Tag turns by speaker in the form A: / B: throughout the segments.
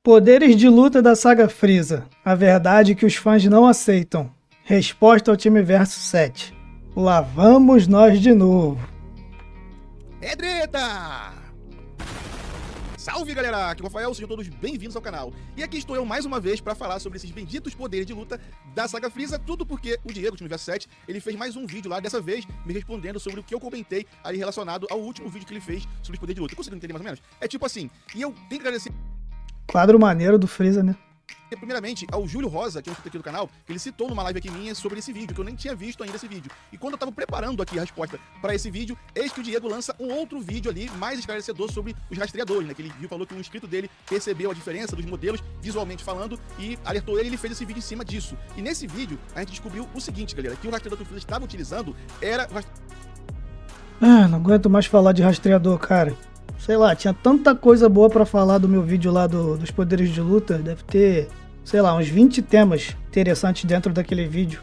A: Poderes de luta da saga Frieza. A verdade que os fãs não aceitam. Resposta ao Timeverso 7. Lá vamos nós de novo.
B: É treta! Salve galera, aqui é o Rafael, sejam todos bem-vindos ao canal. E aqui estou eu mais uma vez para falar sobre esses benditos poderes de luta da saga Frieza. Tudo porque o Diego, do Timeverso 7, ele fez mais um vídeo lá, dessa vez me respondendo sobre o que eu comentei ali relacionado ao último vídeo que ele fez sobre os poderes de luta. Conseguiu entender mais ou menos? É tipo assim, e eu tenho que agradecer
A: Quadro maneiro do Frieza, né?
B: primeiramente ao Júlio Rosa, que é um inscrito aqui do canal, que ele citou numa live aqui minha sobre esse vídeo, que eu nem tinha visto ainda esse vídeo. E quando eu tava preparando aqui a resposta para esse vídeo, eis que o Diego lança um outro vídeo ali, mais esclarecedor sobre os rastreadores, né? Que ele viu, falou que um inscrito dele percebeu a diferença dos modelos, visualmente falando, e alertou ele e ele fez esse vídeo em cima disso. E nesse vídeo, a gente descobriu o seguinte, galera, que o rastreador que o Frieza estava utilizando era...
A: Não aguento mais falar de rastreador, cara. Sei lá, tinha tanta coisa boa pra falar do meu vídeo lá dos poderes de luta. Deve ter, sei lá, uns 20 temas interessantes dentro daquele vídeo.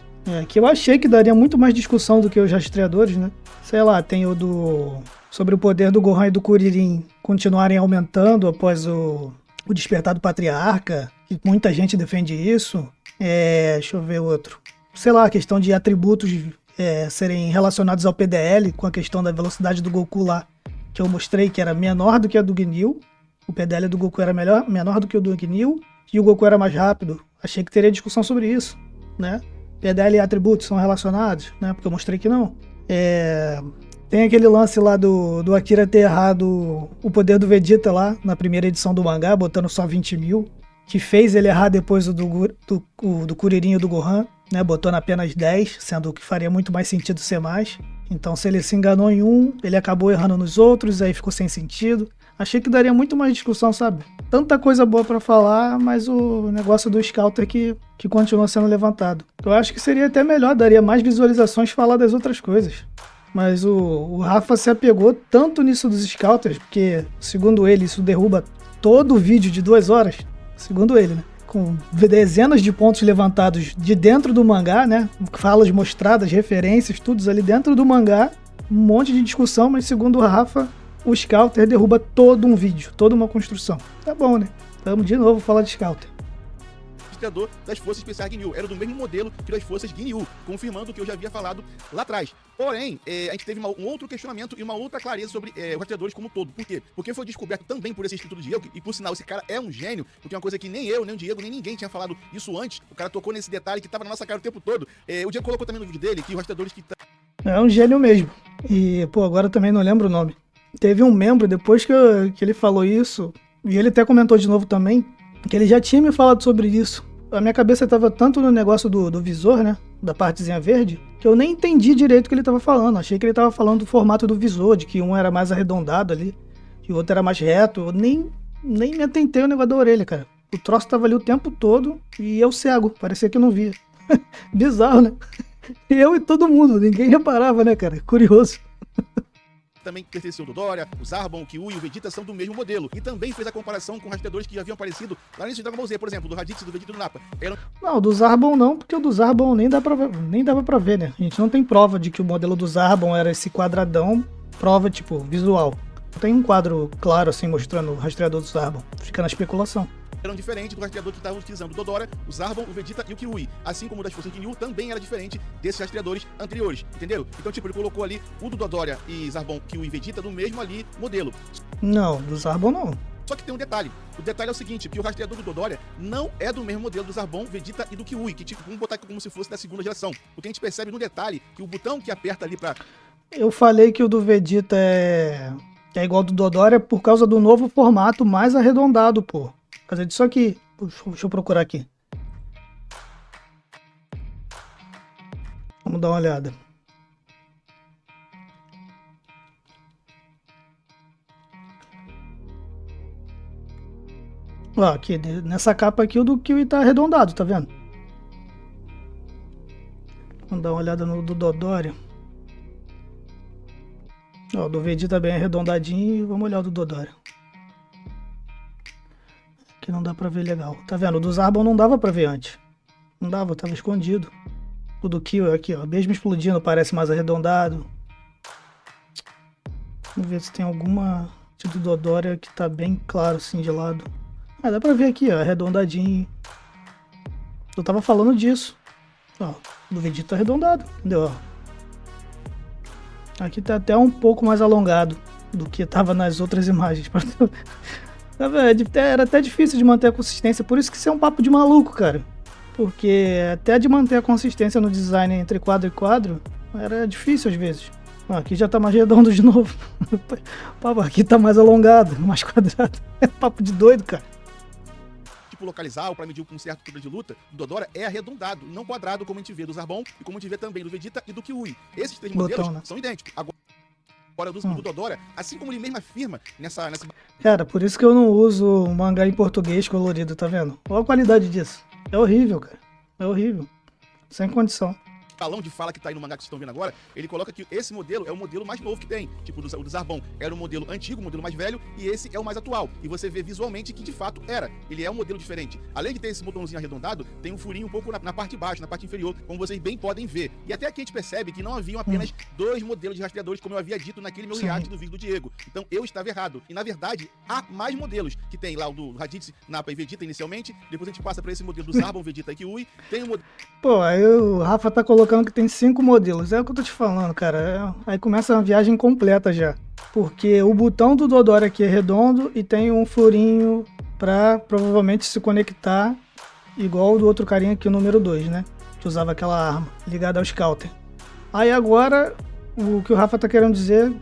A: Que eu achei que daria muito mais discussão do que os rastreadores, né? Sei lá, tem o sobre o poder do Gohan e do Kuririn continuarem aumentando após o despertar do Patriarca. Que muita gente defende isso. Deixa eu ver outro. Sei lá, a questão de atributos serem relacionados ao PDL, com a questão da velocidade do Goku lá, que eu mostrei que era menor do que a do Ginyu. O PDL do Goku era menor do que o do Ginyu, e o Goku era mais rápido. Achei que teria discussão sobre isso, né? PDL e atributos são relacionados, né? Porque eu mostrei que não. Tem aquele lance lá do Akira ter errado o poder do Vegeta lá, na primeira edição do mangá, botando só 20 mil, que fez ele errar depois o do Kuririn e do Gohan, né? Botando apenas 10, sendo que faria muito mais sentido ser mais. Então, se ele se enganou em um, ele acabou errando nos outros, aí ficou sem sentido. Achei que daria muito mais discussão, sabe? Tanta coisa boa pra falar, mas o negócio do Scouter que continua sendo levantado. Eu acho que seria até melhor, daria mais visualizações falar das outras coisas. Mas o Rafa se apegou tanto nisso dos Scouters, porque, segundo ele, isso derruba todo o vídeo de 2 horas. Segundo ele, né? Com dezenas de pontos levantados de dentro do mangá, né? Falas mostradas, referências, tudo ali dentro do mangá. Um monte de discussão, mas segundo o Rafa, o Scouter derruba todo um vídeo, toda uma construção. Tá bom, né? Vamos de novo falar de Scouter.
B: Rastreador das Forças Especiais Ginyu. Era do mesmo modelo que das Forças Ginyu, confirmando o que eu já havia falado lá atrás. Porém, a gente teve um outro questionamento e uma outra clareza sobre os rastreadores como um todo. Por quê? Porque foi descoberto também por esse inscrito do Diego, e por sinal, esse cara é um gênio, porque é uma coisa que nem eu, nem o Diego, nem ninguém tinha falado isso antes. O cara tocou nesse detalhe que tava na nossa cara o tempo todo. O Diego colocou também no vídeo dele que os rastreadores que...
A: É um gênio mesmo. E, agora eu também não lembro o nome. Teve um membro, depois que ele falou isso, e ele até comentou de novo também, que ele já tinha me falado sobre isso. A minha cabeça estava tanto no negócio do visor, né? Da partezinha verde, que eu nem entendi direito o que ele estava falando. Achei que ele estava falando do formato do visor, de que um era mais arredondado ali, e o outro era mais reto. Eu nem me atentei ao negócio da orelha, cara. O troço estava ali o tempo todo e eu cego, parecia que eu não via. Bizarro, né? Eu e todo mundo, ninguém reparava, né, cara? Curioso.
B: Também pertenceu do Dodoria, o Zarbon, o Kyu e o Vegeta são do mesmo modelo. E também fez a comparação com rastreadores que já haviam aparecido lá no Dragon Ball Z, por exemplo, do Raditz, do Vegeta e do Nappa.
A: Não, do Zarbon não, porque o do Zarbon nem dava pra ver, né? A gente não tem prova de que o modelo do Zarbon era esse quadradão, prova, tipo, visual. Tem um quadro claro, assim, mostrando o rastreador do Zarbon. Fica na especulação.
B: Eram diferentes do rastreador que estavam utilizando o Dodoria, o Zarbon, o Vegeta e o Kiui. Assim como o das Forças Ginyu também era diferente desses rastreadores anteriores, entendeu? Então, tipo, ele colocou ali o do Dodoria e Zarbon, Kiui e Vegeta no mesmo ali modelo.
A: Não, do Zarbon não.
B: Só que tem um detalhe. O detalhe é o seguinte, que o rastreador do Dodoria não é do mesmo modelo do Zarbon, Vegeta e do Kiui, que tipo, vamos botar aqui como se fosse da segunda geração. Porque a gente percebe no detalhe que o botão que aperta ali pra...
A: Eu falei que o do Vegeta é igual ao do Dodoria por causa do novo formato mais arredondado, pô. Por causa disso aqui. Deixa eu procurar aqui. Vamos dar uma olhada. Ó, aqui, nessa capa aqui o do Kiwi tá arredondado, tá vendo? Vamos dar uma olhada no do Dodoria. Ó, o do Vegeta bem arredondadinho e vamos olhar o do Dodoria. Aqui não dá pra ver legal. Tá vendo? O do Zarbon não dava pra ver antes. Não dava, tava escondido. O do Kill aqui, ó. Mesmo explodindo, parece mais arredondado. Vamos ver se tem alguma do Dodoria que tá bem claro assim de lado. Ah, dá pra ver aqui, ó, arredondadinho. Eu tava falando disso. Ó, do Vegeta arredondado, entendeu? Aqui tá até um pouco mais alongado do que tava nas outras imagens. Era até difícil de manter a consistência, por isso que isso é um papo de maluco, cara. Porque até de manter a consistência no design entre quadro e quadro, era difícil às vezes. Ó, aqui já tá mais redondo de novo. Aqui tá mais alongado, mais quadrado. É papo de doido, cara.
B: Tipo localizar ou para medir com um certo tipo de luta, do Dodora é arredondado, não quadrado como a gente vê do Zarbon e como a gente vê também do Vegeta e do Kiui. Esses três modelos são idênticos. Agora do Dodora, assim como ele mesmo afirma nessa...
A: Cara, por isso que eu não uso mangá em português colorido, tá vendo? Olha a qualidade disso. É horrível, cara. É horrível. Sem condição.
B: Balão de fala que tá aí no mangá que vocês estão vendo agora, ele coloca que esse modelo é o modelo mais novo que tem. Tipo, o do Zarbon era o modelo antigo, o modelo mais velho, e esse é o mais atual. E você vê visualmente que de fato era. Ele é um modelo diferente. Além de ter esse botãozinho arredondado, tem um furinho um pouco na parte de baixo, na parte inferior, como vocês bem podem ver. E até aqui a gente percebe que não haviam apenas dois modelos de rastreadores, como eu havia dito naquele meu react do vídeo do Diego. Então eu estava errado. E na verdade, há mais modelos, que tem lá o do Raditz, Nappa e Vegeta inicialmente, depois a gente passa para esse modelo do Zarbon, Vegeta e Kiui, tem o modelo...
A: Pô, aí o Rafa tá colocando que tem 5 modelos. É o que eu tô te falando, cara. Aí começa uma viagem completa já. Porque o botão do Dodora aqui é redondo e tem um furinho pra provavelmente se conectar igual o do outro carinha aqui, o número 2, né? Que usava aquela arma ligada ao Scouter. Aí agora, o que o Rafa tá querendo dizer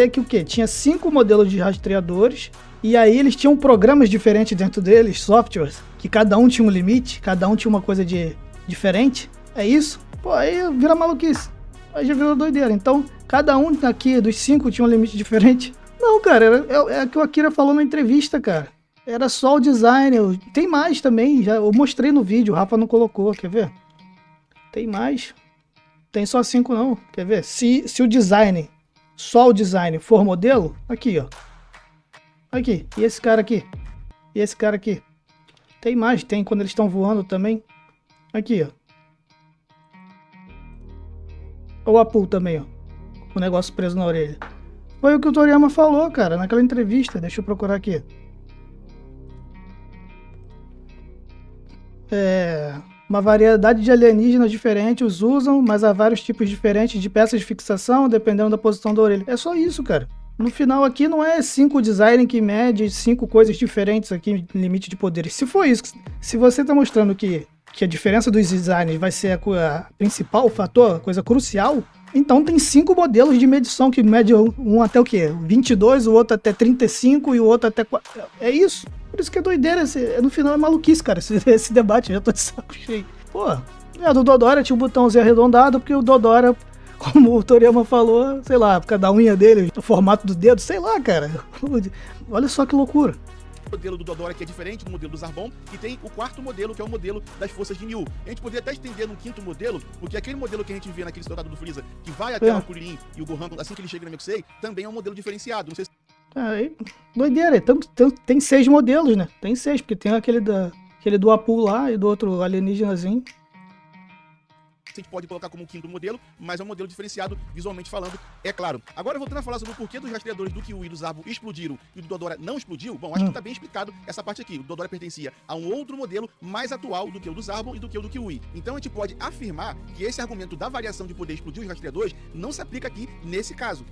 A: é que o quê? Tinha 5 modelos de rastreadores e aí eles tinham programas diferentes dentro deles, softwares, que cada um tinha um limite, cada um tinha uma coisa diferente. É isso? Pô, aí vira maluquice. Aí já virou doideira. Então, cada um aqui dos 5 tinha um limite diferente. Não, cara, é o que o Akira falou na entrevista, cara. Era só o design. Tem mais também, eu mostrei no vídeo, o Rafa não colocou, quer ver? Tem mais. Tem só 5 não, quer ver? Se o design, só o design for modelo, aqui, ó. Aqui, e esse cara aqui. E esse cara aqui. Tem mais, tem quando eles estão voando também. Aqui, ó. O Apu também, ó. O negócio preso na orelha. Foi o que o Toriyama falou, cara, naquela entrevista. Deixa eu procurar aqui. Uma variedade de alienígenas diferentes os usam, mas há vários tipos diferentes de peças de fixação, dependendo da posição da orelha. É só isso, cara. No final aqui não é 5 design que mede 5 coisas diferentes aqui, limite de poderes. Se for isso, se você tá mostrando que a diferença dos designs vai ser a principal, o fator, a coisa crucial, então tem 5 modelos de medição que medem um até o quê? 22, o outro até 35 e o outro até 4. É isso. Por isso que é doideira. No final é maluquice, cara, esse debate. Eu já tô de saco cheio. Pô, do Dodora tinha um botãozinho arredondado, porque o Dodora, como o Toriyama falou, sei lá, por causa da unha dele, o formato do dedo, sei lá, cara. Olha só que loucura.
B: O modelo do Dodora que é diferente do modelo do Zarbon, e tem o quarto modelo, que é o modelo das forças de Mil. A gente poderia até estender no quinto modelo, porque aquele modelo que a gente vê naquele soldado do Freeza, que vai até o Kuririn e o Gohan, assim que ele chega no Mekusei, também é um modelo diferenciado. Não sei se...
A: Doideira, então, tem 6 modelos, né? Tem 6, porque tem aquele do Apu lá e do outro alienígenazinho.
B: A gente pode colocar como um quinto modelo, mas é um modelo diferenciado visualmente falando, é claro. Agora, voltando a falar sobre o porquê dos rastreadores do Kiui e do Zarbon explodiram e o do Dodora não explodiu, bom, acho que tá bem explicado essa parte aqui. O Dodora pertencia a um outro modelo mais atual do que o do Zarbon e do que o do Kiui. Então a gente pode afirmar que esse argumento da variação de poder explodir os rastreadores não se aplica aqui nesse caso,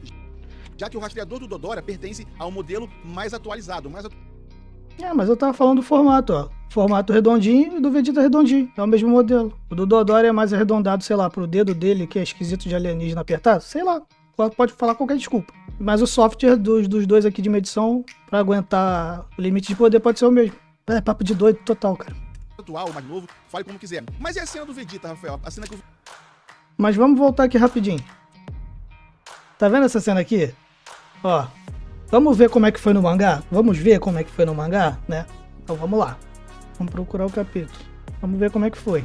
B: já que o rastreador do Dodora pertence a um modelo mais atualizado,
A: mas eu tava falando do formato, ó. Formato redondinho e do Vegeta redondinho. É o mesmo modelo. O do Dodora é mais arredondado, sei lá, pro dedo dele, que é esquisito de alienígena apertado. Sei lá. Pode falar qualquer desculpa. Mas o software dos dois aqui de medição, pra aguentar o limite de poder, pode ser o mesmo. É papo de doido total, cara.
B: Atual, mais novo, fale como quiser. Mas e a cena do Vegeta, Rafael? A cena que
A: Mas vamos voltar aqui rapidinho. Tá vendo essa cena aqui? Ó. Vamos ver como é que foi no mangá? Vamos ver como é que foi no mangá, né? Então vamos lá. Vamos procurar o capítulo. Vamos ver como é que foi.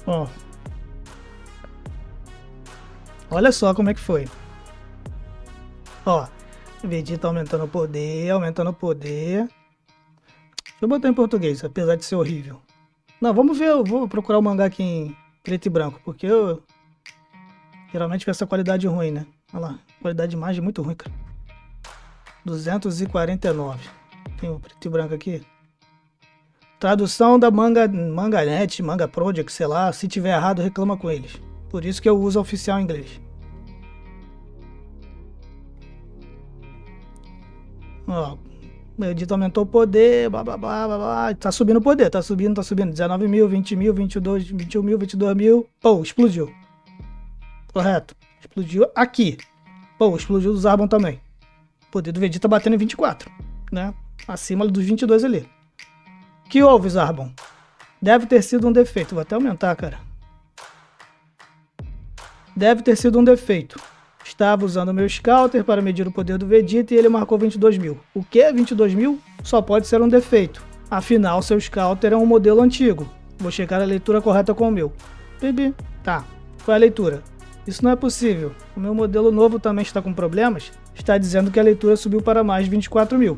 A: Ó. Olha só como é que foi. Ó. Vegeta aumentando o poder, aumentando o poder. Deixa eu botar em português, apesar de ser horrível. Não, vamos ver, eu vou procurar o mangá aqui preto e branco, porque eu geralmente com essa qualidade ruim, né? Olha lá, qualidade de imagem muito ruim, cara. 249. Tem o preto e branco aqui. Tradução da Manganet, Manga Project, sei lá. Se tiver errado, reclama com eles. Por isso que eu uso a oficial em inglês. Ó, o edito aumentou o poder, blá blá blá blá blá. Tá subindo o poder, tá subindo. 19 mil, 20 mil, 22, 21 mil, 22 mil. Pô, explodiu. Correto. Explodiu aqui. Pô, explodiu do Zarbon também. O poder do Vegeta batendo em 24, né? Acima dos 22 ali. Que houve, Zarbon? Deve ter sido um defeito. Vou até aumentar, cara. Deve ter sido um defeito. Estava usando o meu Scouter para medir o poder do Vegeta e ele marcou 22 mil. O que é 22 mil? Só pode ser um defeito. Afinal, seu Scouter é um modelo antigo. Vou checar a leitura correta com o meu. Bibi. Tá. Foi a leitura. Isso não é possível. O meu modelo novo também está com problemas. Está dizendo que a leitura subiu para mais de 24 mil.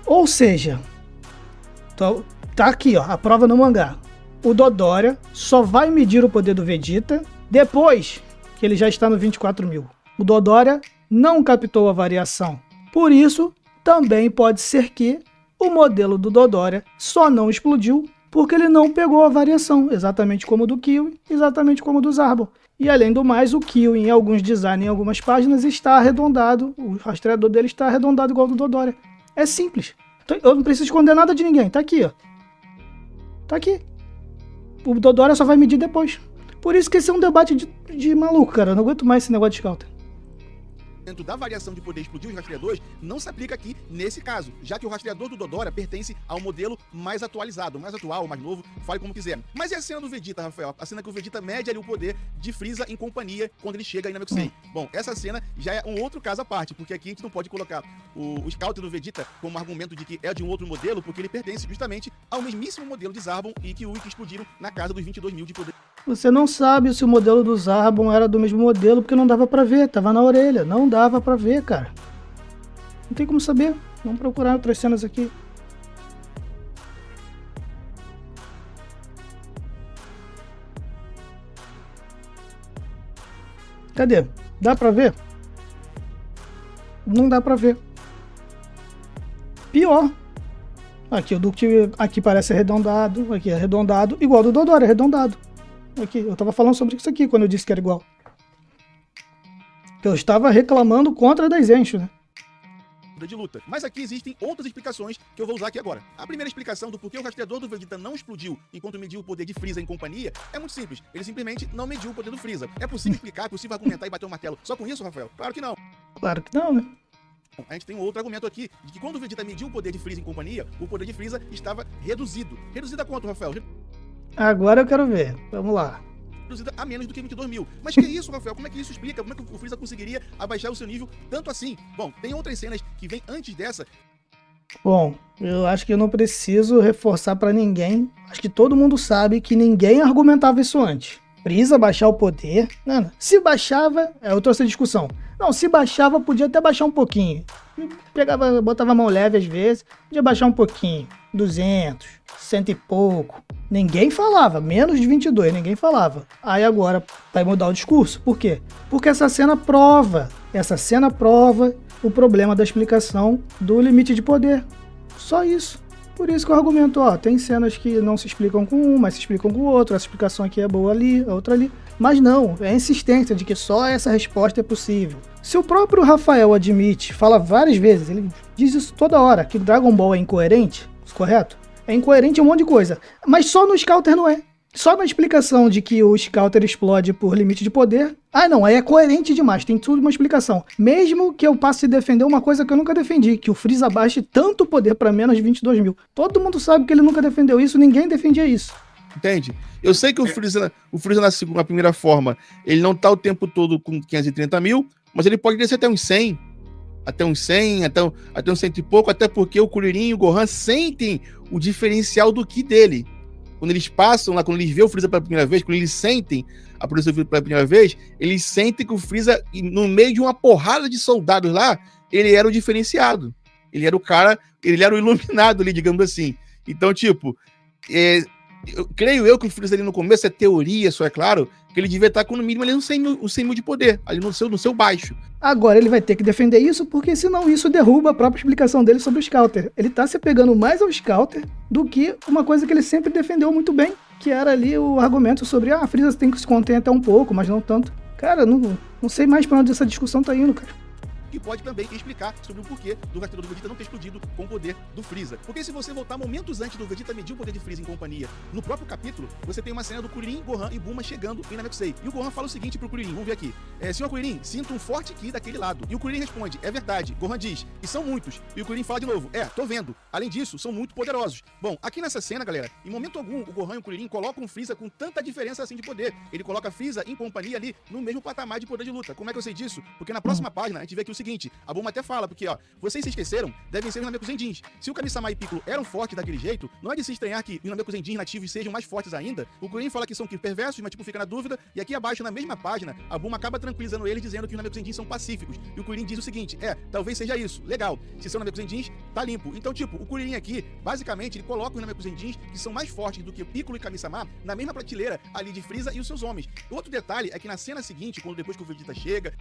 A: Ou seja, tá aqui, ó, a prova no mangá. O Dodoria só vai medir o poder do Vegeta depois que ele já está no 24 mil. O Dodoria não captou a variação. Por isso, também pode ser que o modelo do Dodoria só não explodiu porque ele não pegou a variação, exatamente como o do Kiwi, exatamente como o do Zarbon. E além do mais, o Kiwi, em alguns designs, em algumas páginas, está arredondado. O rastreador dele está arredondado igual ao do Dodoria. É simples. Eu não preciso esconder nada de ninguém. Tá aqui, ó. Tá aqui. O Dodoria só vai medir depois. Por isso que esse é um debate de maluco, cara. Eu não aguento mais esse negócio de Scouter.
B: Da variação de poder explodir os rastreadores não se aplica aqui nesse caso, já que o rastreador do Dodoria pertence ao modelo mais atualizado, mais atual, mais novo, fale como quiser. Mas e a cena do Vegeta, Rafael? A cena que o Vegeta mede ali o poder de Freeza em companhia quando ele chega aí na Namekusei. Bom, essa cena já é um outro caso à parte, porque aqui a gente não pode colocar o Scouter do Vegeta como argumento de que é de um outro modelo, porque ele pertence justamente ao mesmíssimo modelo de Zarbon e Kiwi que explodiram na casa dos 22 mil de poder.
A: Você não sabe se o modelo do Zarbon era do mesmo modelo, porque não dava pra ver, tava na orelha. Não dava pra ver, cara. Não tem como saber. Vamos procurar outras cenas aqui. Cadê? Dá pra ver? Não dá pra ver. Pior. Aqui, o do que aqui parece arredondado, aqui é arredondado, igual do Dodoria, arredondado. Aqui, eu tava falando sobre isso aqui quando eu disse que era igual. Eu estava reclamando contra a Zencho, né?
B: De luta. Mas aqui existem outras explicações que eu vou usar aqui agora. A primeira explicação do porquê o rastreador do Vegeta não explodiu enquanto mediu o poder de Freeza em companhia é muito simples. Ele simplesmente não mediu o poder do Freeza. É possível explicar, é possível argumentar e bater o martelo só com isso, Rafael? Claro que não.
A: Claro que não, né?
B: A gente tem um outro argumento aqui, de que quando o Vegeta mediu o poder de Freeza em companhia, o poder de Freeza estava reduzido. Reduzido a quanto, Rafael?
A: Agora eu quero ver. Vamos lá.
B: Reduzida a menos do que 22 mil. Mas que isso, Rafael? Como é que isso explica? Como é que o Freeza conseguiria abaixar o seu nível tanto assim? Bom, tem outras cenas que vêm antes dessa.
A: Bom, eu acho que eu não preciso reforçar pra ninguém. Acho que todo mundo sabe que ninguém argumentava isso antes. Freeza baixar o poder. Não, se baixava, eu trouxe a discussão. Não, se baixava, podia até baixar um pouquinho. Pegava, botava a mão leve às vezes, podia baixar um pouquinho. 200, 100 e pouco. Ninguém falava, menos de 22, ninguém falava. Aí agora vai mudar o discurso. Por quê? Porque essa cena prova o problema da explicação do limite de poder. Só isso. Por isso que eu argumento, ó, tem cenas que não se explicam com um, mas se explicam com o outro. Essa explicação aqui é boa ali, a outra ali. Mas não, é a insistência de que só essa resposta é possível. Se o próprio Rafael admite, fala várias vezes, ele diz isso toda hora, que Dragon Ball é incoerente, correto? É incoerente em um monte de coisa. Mas só no Scouter não é. Só na explicação de que o Scouter explode por limite de poder. Ah, não, aí é coerente demais, tem tudo uma explicação. Mesmo que eu passe a defender uma coisa que eu nunca defendi, que o Freeza baixe tanto poder para menos de 22 mil. Todo mundo sabe que ele nunca defendeu isso, ninguém defendia isso.
B: Entende? Eu sei que o Freeza na primeira forma, ele não tá o tempo todo com 530 mil, mas ele pode descer até uns 100. Até uns 100, até uns 100 e pouco, até porque o Kuririn e o Gohan sentem o diferencial do Ki dele. Quando eles passam lá, quando eles veem o Freeza pela primeira vez, quando eles sentem a produção do Freeza pela primeira vez, eles sentem que o Freeza, no meio de uma porrada de soldados lá, ele era o diferenciado. Ele era o cara, ele era o iluminado ali, digamos assim. Então, tipo, creio eu que o Freeza ali no começo é teoria, só é claro, que ele devia estar com no mínimo ali um 100 mil de poder, ali no seu baixo.
A: Agora ele vai ter que defender isso, porque senão isso derruba a própria explicação dele sobre o Scouter. Ele tá se pegando mais ao Scouter do que uma coisa que ele sempre defendeu muito bem, que era ali o argumento sobre, a Freeza tem que se conter até um pouco, mas não tanto. Cara, não sei mais pra onde essa discussão tá indo, cara.
B: Que pode também explicar sobre o porquê do rastreador do Vegeta não ter explodido com o poder do Freeza. Porque se você voltar momentos antes do Vegeta medir o poder de Freeza em companhia, no próprio capítulo, você tem uma cena do Kuririn, Gohan e Bulma chegando em Namekusei. E o Gohan fala o seguinte pro Kuririn, vamos ver aqui. Senhor Kuririn, sinto um forte ki daquele lado. E o Kuririn responde, é verdade. Gohan diz, e são muitos. E o Kuririn fala de novo, tô vendo. Além disso, são muito poderosos. Bom, aqui nessa cena, galera, em momento algum, o Gohan e o Kuririn colocam o Freeza com tanta diferença assim de poder. Ele coloca Freeza em companhia ali no mesmo patamar de poder de luta. Como é que eu sei disso? Porque na próxima página a gente vê aqui o seguinte, a Bulma até fala, porque vocês se esqueceram, devem ser os Namekusei-jins. Se o Kami-sama e Piccolo eram fortes daquele jeito, não é de se estranhar que os Namekusei-jins nativos sejam mais fortes ainda. O Kuririn fala que são perversos, mas tipo fica na dúvida, e aqui abaixo na mesma página, a Bulma acaba tranquilizando ele dizendo que os Namekusei-jins são pacíficos. E o Kuririn diz o seguinte, talvez seja isso, legal, se são Namekusei-jins, tá limpo. Então tipo, o Kuririn aqui, basicamente, ele coloca os Namekusei-jins que são mais fortes do que Piccolo e Kami-sama na mesma prateleira ali de Freeza e os seus homens. Outro detalhe é que na cena seguinte, quando depois que o Vegeta chega...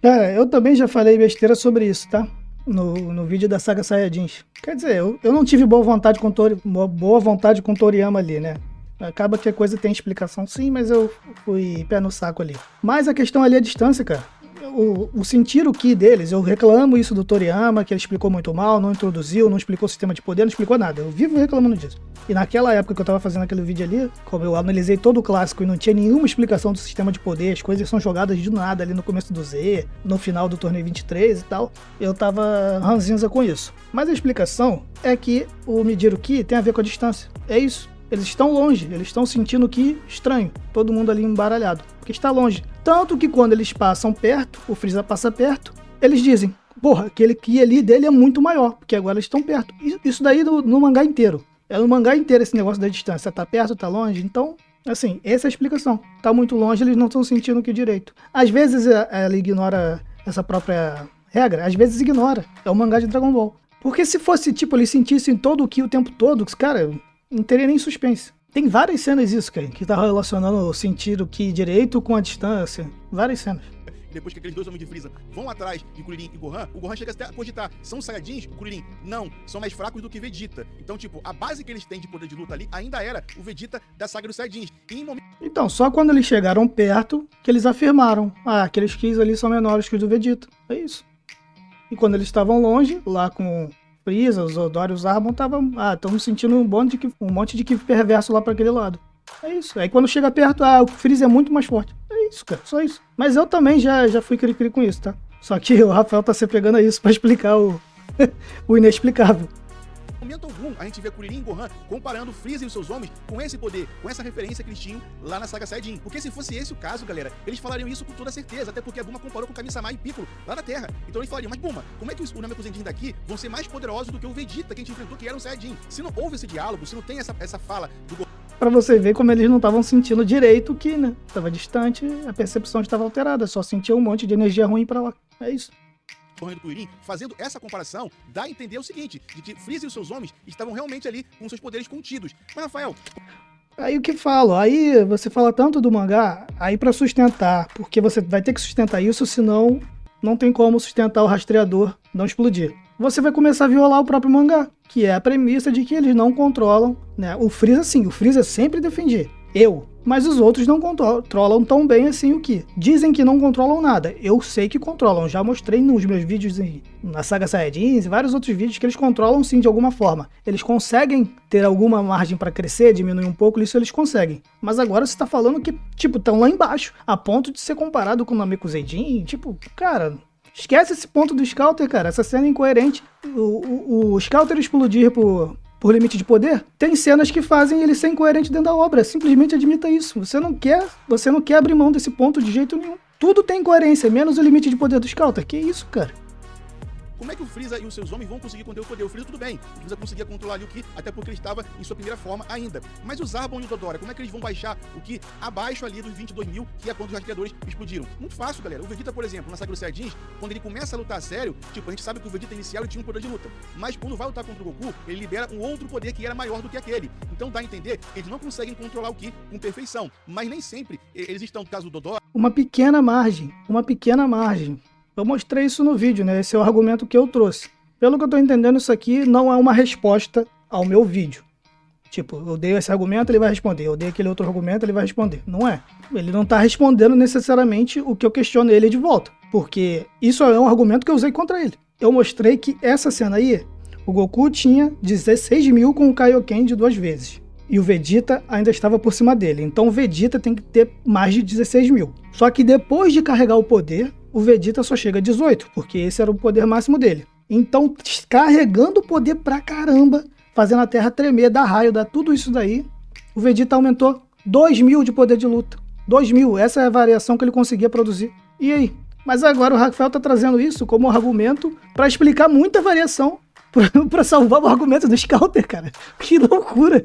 A: Cara, eu também já falei besteira sobre isso, tá? No vídeo da saga Saiyajins. Quer dizer, eu não tive boa vontade com Toriyama ali, né? Acaba que a coisa tem explicação sim, mas eu fui pé no saco ali. Mas a questão ali é a distância, cara. O sentir o ki deles, eu reclamo isso do Toriyama, que ele explicou muito mal, não introduziu, não explicou o sistema de poder, não explicou nada. Eu vivo reclamando disso. E naquela época que eu tava fazendo aquele vídeo ali, como eu analisei todo o clássico e não tinha nenhuma explicação do sistema de poder, as coisas são jogadas de nada ali no começo do Z, no final do torneio 23 e tal, eu tava ranzinza com isso. Mas a explicação é que o medir o ki tem a ver com a distância. É isso. Eles estão longe, eles estão sentindo o ki estranho. Todo mundo ali embaralhado, porque está longe. Tanto que quando eles passam perto, o Freeza passa perto, eles dizem, porra, aquele ki ali dele é muito maior, porque agora eles estão perto. Isso daí no mangá inteiro. É no mangá inteiro esse negócio da distância. Tá perto, tá longe. Então, assim, essa é a explicação. Tá muito longe, eles não estão sentindo o ki direito. Às vezes ela ignora essa própria regra, às vezes ignora. É o mangá de Dragon Ball. Porque se fosse, tipo, eles sentissem todo o ki o tempo todo, cara, não teria nem suspense. Tem várias cenas isso, cara, que tá relacionando o sentir o ki direito com a distância. Várias cenas.
B: Depois que aqueles dois homens de Freeza vão atrás de Kuririn e Gohan, o Gohan chega até a cogitar, são Saiyajins? O Kuririn, não, são mais fracos do que Vegeta. Então, tipo, a base que eles têm de poder de luta ali ainda era o Vegeta da saga dos Saiyajins.
A: Então, só quando eles chegaram perto que eles afirmaram, aqueles Kis ali são menores que os do Vegeta. É isso. E quando eles estavam longe, lá com Freeza, os Odori e os Arbon, estavam sentindo um monte de Ki perverso lá pra aquele lado. É isso. Aí quando chega perto, o Freeza é muito mais forte. É isso, cara. Só isso. Mas eu também já fui cri-cri com isso, tá? Só que o Rafael tá se pegando a isso pra explicar o inexplicável.
B: Em momento algum, a gente vê Kuririn e Gohan comparando Freeza e os seus homens com esse poder, com essa referência que eles tinham lá na saga Saiyajin. Porque se fosse esse o caso, galera, eles falariam isso com toda certeza, até porque a Bulma comparou com Kami-sama e Piccolo lá na Terra. Então eles falariam, mas Bulma, como é que os Namekusei-jins daqui vão ser mais poderosos do que o Vegeta que a gente enfrentou, que era um Saiyajin? Se não houve esse diálogo, se não tem essa fala do Gohan...
A: Pra você ver como eles não estavam sentindo direito o ki, né? Tava distante, a percepção estava alterada, só sentia um monte de energia ruim pra lá. É isso.
B: Do Kuririn, fazendo essa comparação, dá a entender o seguinte, de que Freeza e os seus homens estavam realmente ali com seus poderes contidos. Mas, Rafael...
A: Aí o que falo? Aí você fala tanto do mangá, aí pra sustentar, porque você vai ter que sustentar isso, senão não tem como sustentar o rastreador não explodir. Você vai começar a violar o próprio mangá, que é a premissa de que eles não controlam, né? O Freeza sim, o Freeza sempre defendi. Mas os outros não controlam tão bem assim o ki. Dizem que não controlam nada. Eu sei que controlam. Já mostrei nos meus vídeos na saga Saiyajins e vários outros vídeos que eles controlam sim de alguma forma. Eles conseguem ter alguma margem para crescer, diminuir um pouco, isso eles conseguem. Mas agora você tá falando que, tipo, estão lá embaixo, a ponto de ser comparado com o Namekusei-jin, tipo, cara... Esquece esse ponto do Scouter, cara. Essa cena é incoerente. O Scouter explodir por limite de poder, tem cenas que fazem ele ser incoerente dentro da obra. Simplesmente admita isso. Você não quer abrir mão desse ponto de jeito nenhum. Tudo tem incoerência, menos o limite de poder do Scouter. Que isso, cara?
B: como é que o Freeza e os seus homens vão conseguir conter o poder? O Freeza tudo bem, o Freeza conseguia controlar ali o Ki, até porque ele estava em sua primeira forma ainda. Mas o Zarbon e o Dodora, como é que eles vão baixar o Ki abaixo ali dos 22.000, que é quando os rastreadores explodiram? Muito fácil, galera. O Vegeta, por exemplo, na Saga dos Saiyajins, quando ele começa a lutar a sério, tipo, a gente sabe que o Vegeta inicial ele tinha um poder de luta, mas quando vai lutar contra o Goku, ele libera um outro poder que era maior do que aquele. Então dá a entender que eles não conseguem controlar o Ki com perfeição, mas nem sempre eles estão, no caso do Dodora,
A: uma pequena margem, uma pequena margem. Eu mostrei isso no vídeo, né? Esse é o argumento que eu trouxe. Pelo que eu tô entendendo, isso aqui não é uma resposta ao meu vídeo. Tipo, eu dei esse argumento, ele vai responder. Eu dei aquele outro argumento, ele vai responder. Não é. Ele não tá respondendo necessariamente o que eu questiono ele de volta. Porque isso é um argumento que eu usei contra ele. Eu mostrei que essa cena aí, o Goku tinha 16.000 com o Kaioken de 2 vezes. E o Vegeta ainda estava por cima dele. Então o Vegeta tem que ter mais de 16.000. Só que depois de carregar o poder, o Vegeta só chega a 18, porque esse era o poder máximo dele. Então, carregando o poder pra caramba, fazendo a Terra tremer, dar raio, dar tudo isso daí, o Vegeta aumentou 2.000 de poder de luta. 2.000, essa é a variação que ele conseguia produzir. E aí? Mas agora o Rafael tá trazendo isso como argumento pra explicar muita variação, pra salvar o argumento do Scouter, cara. Que loucura!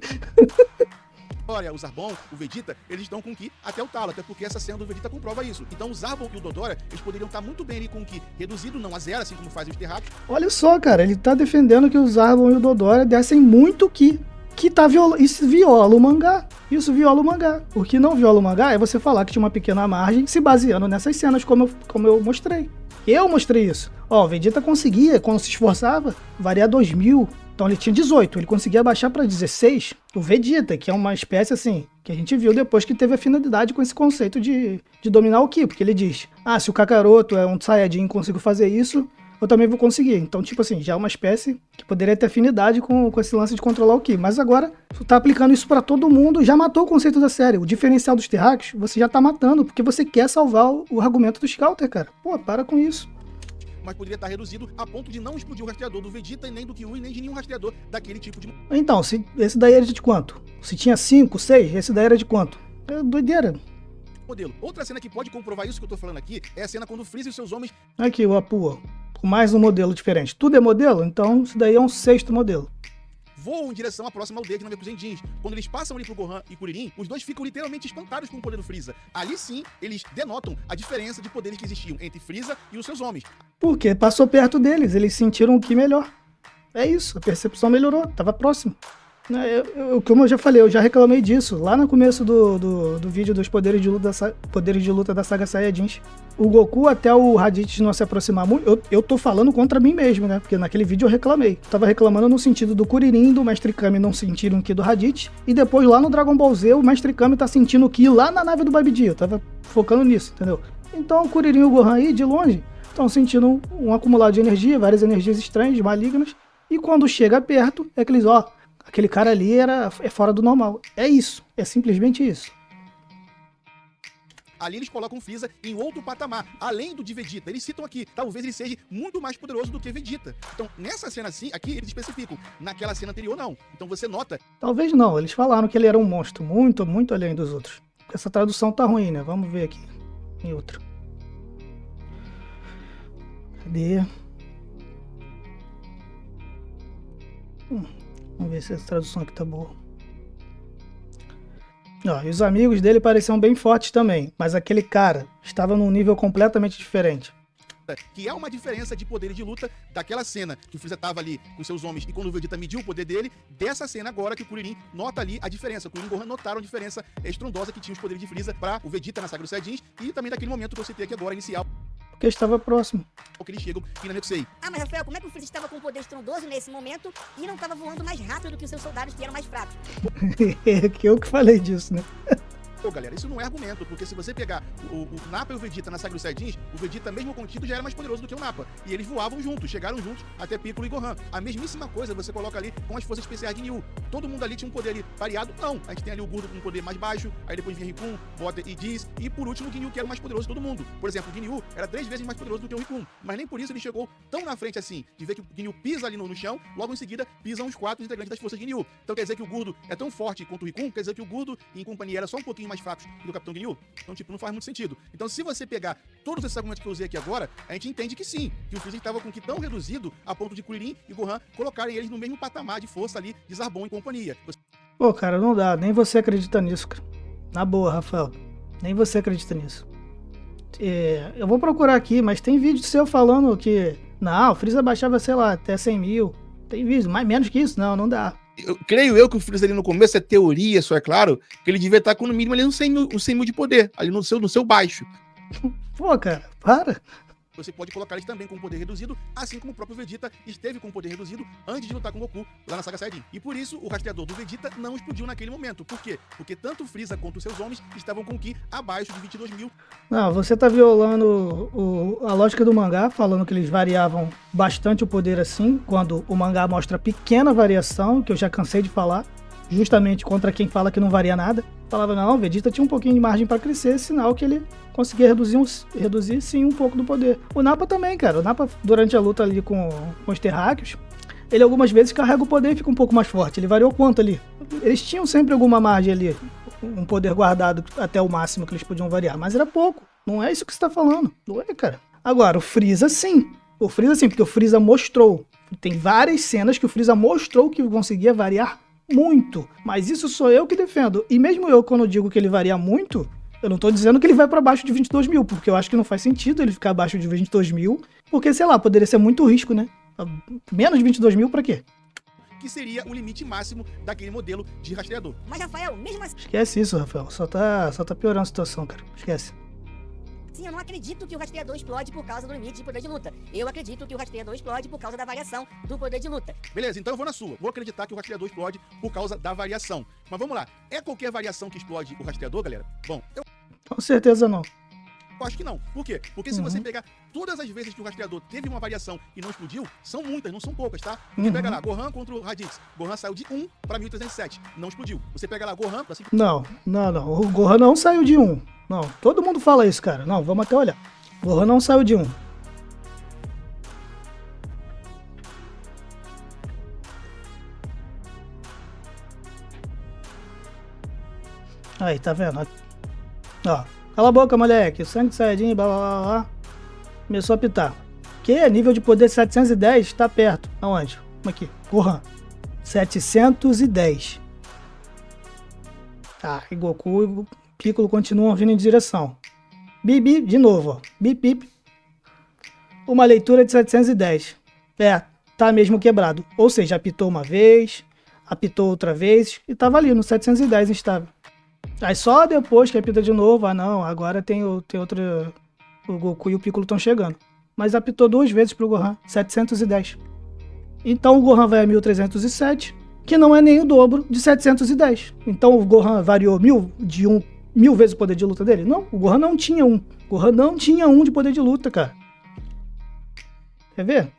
B: o Zarbon, o Vegeta, eles estão com o Ki até o talo, até porque essa cena do Vegeta comprova isso. Então o Zarbon e o Dodora, eles poderiam estar muito bem ali com o Ki reduzido, não a zero, assim como fazem os Terráqueos.
A: Olha só, cara, ele tá defendendo que o Zarbon e o Dodora dessem muito Ki. Que tá isso viola o mangá. Isso viola o mangá. O que não viola o mangá é você falar que tinha uma pequena margem se baseando nessas cenas, como eu mostrei. Eu mostrei isso. Ó, o Vegeta conseguia, quando se esforçava, variar 2.000. Então ele tinha 18, ele conseguia baixar para 16. O Vegeta, que é uma espécie assim, que a gente viu depois que teve afinidade com esse conceito de dominar o Ki. Porque ele diz, se o Kakaroto é um Saiyajin e consigo fazer isso, eu também vou conseguir. Então, tipo assim, já é uma espécie que poderia ter afinidade com esse lance de controlar o Ki. Mas agora, tu tá aplicando isso pra todo mundo, já matou o conceito da série. O diferencial dos Terráqueos, você já tá matando, porque você quer salvar o argumento do Scouter, cara. Pô, para com isso.
B: Mas poderia estar reduzido a ponto de não explodir o rastreador do Vegeta, e nem do Kyui, nem de nenhum rastreador daquele tipo de...
A: Então, esse daí era de quanto? Se tinha 5, 6, esse daí era de quanto? É doideira.
B: Modelo. Outra cena que pode comprovar isso que eu tô falando aqui é a cena quando o Freeza e seus homens...
A: Aqui, o Apu, ó. Com mais um modelo diferente. Tudo é modelo? Então isso daí é um 6º modelo.
B: Voam em direção à próxima aldeia de Namekusei Jeans. Quando eles passam ali pro Gohan e Kuririn, os dois ficam literalmente espantados com o poder do Freeza. Ali sim, eles denotam a diferença de poderes que existiam entre Freeza e os seus homens.
A: Porque passou perto deles, eles sentiram o Ki melhor. É isso, a percepção melhorou, tava próximo. Como eu já falei, eu já reclamei disso lá no começo do vídeo dos poderes de luta da saga Saiyajins. O Goku até o Raditz não se aproximar muito, eu tô falando contra mim mesmo, né? Porque naquele vídeo eu reclamei. Tava reclamando no sentido do Kuririn e do Mestre Kami não sentirem o Ki do Raditz. E depois lá no Dragon Ball Z, o Mestre Kami tá sentindo o Ki lá na nave do Babidi. Eu tava focando nisso, entendeu? Então o Kuririn e o Gohan aí, de longe, estão sentindo um acumulado de energia, várias energias estranhas, malignas. E quando chega perto, é aqueles, aquele cara ali é fora do normal. É isso, é simplesmente isso.
B: Ali eles colocam o Freeza em outro patamar, além do de Vegeta. Eles citam aqui, talvez ele seja muito mais poderoso do que Vegeta. Então, nessa cena assim, aqui eles especificam. Naquela cena anterior, não. Então você nota...
A: Talvez não, eles falaram que ele era um monstro, muito, muito além dos outros. Essa tradução tá ruim, né? Vamos ver aqui, em outra. Cadê? Vamos ver se essa tradução aqui tá boa. E os amigos dele pareciam bem fortes também, mas aquele cara estava num nível completamente diferente.
B: Que é uma diferença de poder de luta daquela cena que o Freeza tava ali com seus homens e quando o Vegeta mediu o poder dele, dessa cena agora que o Kuririn nota ali a diferença. O Kuririn e o Gohan notaram a diferença estrondosa que tinha os poderes de Freeza para o Vegeta na Saga dos Saiyajins e também daquele momento que eu citei aqui agora, inicial.
A: Porque estava próximo.
B: Que eles chegam em Namekusei.
C: Mas Rafael, como é que o Freeza estava com um poder estrondoso nesse momento e não estava voando mais rápido do que os seus soldados que eram mais fracos?
A: É que eu que falei disso, né?
B: Pô, galera, isso não é argumento, porque se você pegar o Nappa e o Vegeta na Saga dos Saiyajins, o Vegeta, mesmo contido, já era mais poderoso do que o Nappa. E eles voavam juntos, chegaram juntos até Piccolo e Gohan. A mesmíssima coisa você coloca ali com as forças especiais de Ginyu. Todo mundo ali tinha um poder ali variado? Não. A gente tem ali o Gordo com um poder mais baixo, aí depois vinha Rikun, Butter e Diz, e por último o Ginyu, que era o mais poderoso de todo mundo. Por exemplo, o Ginyu era 3 vezes mais poderoso do que o Rikun, mas nem por isso ele chegou tão na frente assim, de ver que o Ginyu pisa ali no chão, logo em seguida pisam os 4 integrantes das forças de Ginyu. Então quer dizer que o Gordo é tão forte quanto o Rikun? Quer dizer que o Gordo e em companhia era só um pouquinho mais fracos do Capitão Ginyu? Então, tipo, não faz muito sentido. sentido. Então, se você pegar todos esses argumentos que eu usei aqui agora, a gente entende que sim, que o Freeza estava com o Ki tão reduzido a ponto de Kuririn e Gohan colocarem eles no mesmo patamar de força ali de Zarbon e companhia.
A: Pô, cara, não dá. Nem você acredita nisso, cara. Na boa, Rafael. Nem você acredita nisso. Eu vou procurar aqui, mas tem vídeo seu falando que... Não, o Freeza baixava, sei lá, até 100 mil. Tem vídeo, mais menos que isso. Não dá.
B: Creio eu que o Freeza ali no começo é teoria, só é claro, que ele devia estar com no mínimo ali uns 100 mil de poder, ali no seu baixo.
A: Pô, cara, para.
B: Você pode colocar eles também com poder reduzido, assim como o próprio Vegeta esteve com poder reduzido antes de lutar com o Goku lá na saga Saiyajin. E por isso, o rastreador do Vegeta não explodiu naquele momento. Por quê? Porque tanto o Freeza quanto os seus homens estavam com o Ki abaixo de 22 mil.
A: Não, você tá violando a lógica do mangá, falando que eles variavam bastante o poder assim, quando o mangá mostra pequena variação, que eu já cansei de falar, justamente contra quem fala que não varia nada. Falava, não, o Vegeta tinha um pouquinho de margem pra crescer, sinal que ele conseguia reduzir sim um pouco do poder. O Nappa também, cara. O Nappa, durante a luta ali com os terráqueos, ele algumas vezes carrega o poder e fica um pouco mais forte. Ele variou quanto ali? Eles tinham sempre alguma margem ali, um poder guardado até o máximo que eles podiam variar, mas era pouco. Não é isso que você tá falando. Não é, cara. Agora, o Freeza sim. O Freeza sim, porque o Freeza mostrou. Tem várias cenas que o Freeza mostrou que conseguia variar muito. Mas isso sou eu que defendo. E mesmo eu, quando digo que ele varia muito, eu não tô dizendo que ele vai pra baixo de 22 mil, porque eu acho que não faz sentido ele ficar abaixo de 22 mil, porque, sei lá, poderia ser muito risco, né? Menos de 22 mil pra quê?
B: Que seria o limite máximo daquele modelo de rastreador.
C: Mas, Rafael, mesmo assim,
A: Esquece isso, Rafael. Só tá piorando a situação, cara. Esquece.
C: eu não acredito que o rastreador explode por causa do limite de poder de luta. Eu acredito que o rastreador explode por causa da variação do poder de luta.
B: Beleza, então eu vou na sua. Vou acreditar que o rastreador explode por causa da variação. Mas vamos lá. É qualquer variação que explode o rastreador, galera? Bom, eu
A: Com certeza não.
B: acho que não. Por quê? Porque se você pegar todas as vezes que o rastreador teve uma variação e não explodiu, são muitas, não são poucas, tá? Você pega lá, Gohan contra o Raditz. Gohan saiu de 1 pra 1307. Não explodiu. Você pega lá, Gohan pra 5...
A: Não. O Gohan não saiu de 1. Não, todo mundo fala isso, cara. Não, vamos até olhar. O Gohan não saiu de 1. Aí, tá vendo? Ó, cala a boca, moleque. O sangue de Saiyajin, blá blá blá blá. Começou a pitar. Que? Nível de poder 710? Tá perto. Aonde? Aqui. Gohan. 710. Tá, e Goku e Piccolo continuam vindo em direção. Bibi, de novo, ó. Bip, bip. Uma leitura de 710. Tá mesmo quebrado. Ou seja, apitou uma vez, apitou outra vez e tava ali no 710 instável. Aí só depois que apita de novo, não, agora tem outro... O Goku e o Piccolo estão chegando. Mas apitou 2 vezes pro Gohan, 710. Então o Gohan vai a 1307, que não é nem o dobro de 710. Então o Gohan variou mil vezes o poder de luta dele? Não, o Gohan não tinha 1. O Gohan não tinha 1 de poder de luta, cara. Quer ver?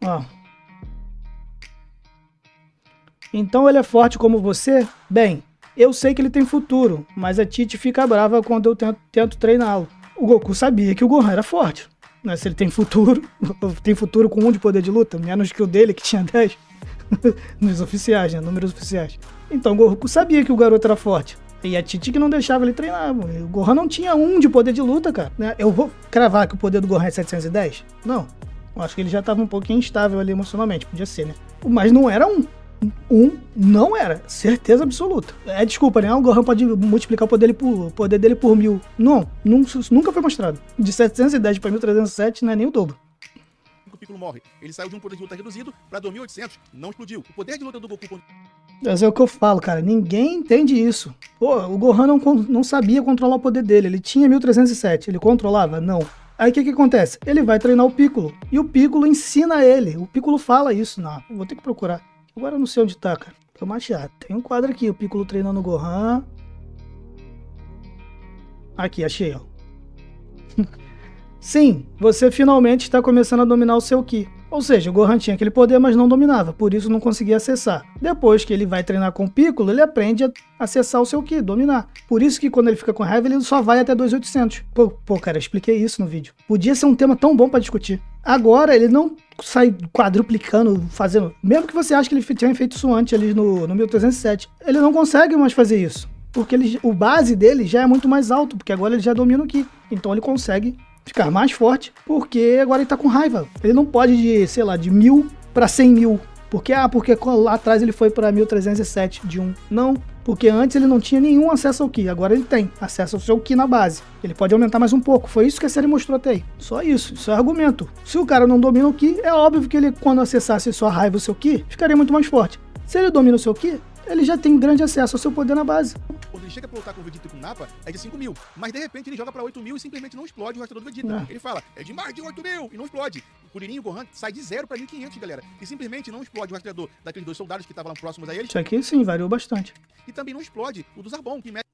A: Ó. Então ele é forte como você? Bem, eu sei que ele tem futuro, mas a Tite fica brava quando eu tento treiná-lo. O Goku sabia que o Gohan era forte. Né? Se ele tem futuro com 1 de poder de luta, menos que o dele, que tinha 10. Nos oficiais, né? Números oficiais. Então o Goku sabia que o garoto era forte. E a Titi que não deixava ele treinar. O Gohan não tinha 1 de poder de luta, cara. Né? Eu vou cravar que o poder do Gohan é 710? Não. Eu acho que ele já estava um pouquinho instável ali emocionalmente. Podia ser, né? Mas não era 1. Não era. Certeza absoluta. Desculpa, né? O Gohan pode multiplicar o poder dele por 1000. Não. Isso nunca foi mostrado. De 710 para 1307 não é nem o dobro.
B: O Piccolo morre. Ele saiu de um poder de luta reduzido para 2800. Não explodiu. O poder de luta do Goku...
A: Mas é o que eu falo, cara. Ninguém entende isso. Pô, o Gohan não sabia controlar o poder dele. Ele tinha 1307. Ele controlava? Não. Aí o que acontece? Ele vai treinar o Piccolo. E o Piccolo ensina ele. O Piccolo fala isso. Não, vou ter que procurar. Agora eu não sei onde tá, cara. Tô macheado. Tem um quadro aqui. O Piccolo treinando o Gohan. Aqui, achei, ó. Sim, você finalmente está começando a dominar o seu Ki. Ou seja, o Gohan tinha aquele poder, mas não dominava, por isso não conseguia acessar. Depois que ele vai treinar com o Piccolo, ele aprende a acessar o seu Ki, dominar. Por isso que quando ele fica com raiva, ele só vai até 2800. Pô, cara, eu expliquei isso no vídeo. Podia ser um tema tão bom pra discutir. Agora ele não sai quadruplicando, fazendo... Mesmo que você ache que ele tinha feito isso antes ali no 1307, ele não consegue mais fazer isso. Porque o base dele já é muito mais alto, porque agora ele já domina o Ki. Então ele consegue ficar mais forte, porque agora ele tá com raiva. Ele não pode de, sei lá, de 1000 para 100 mil. Porque lá atrás ele foi para 1307 de 1. Não, porque antes ele não tinha nenhum acesso ao Ki. Agora ele tem acesso ao seu Ki na base. Ele pode aumentar mais um pouco. Foi isso que a série mostrou até aí. Só isso. Isso é argumento. Se o cara não domina o Ki, é óbvio que ele, quando acessasse sua raiva o seu Ki, ficaria muito mais forte. Se ele domina o seu Ki, ele já tem grande acesso ao seu poder na base.
B: Quando ele chega pra lutar com o Vegeta e com o Nappa, é de 5 mil. Mas de repente ele joga pra 8 mil e simplesmente não explode o rastreador do Vegeta. Ele fala, é de mais de 8 mil e não explode. O Kuririn e o Gohan sai de 0 pra 1500, galera. E simplesmente não explode o rastreador daqueles 2 soldados que estavam próximos a eles.
A: Isso aqui sim, variou bastante.
B: E também não explode o do Zarbon, que mete.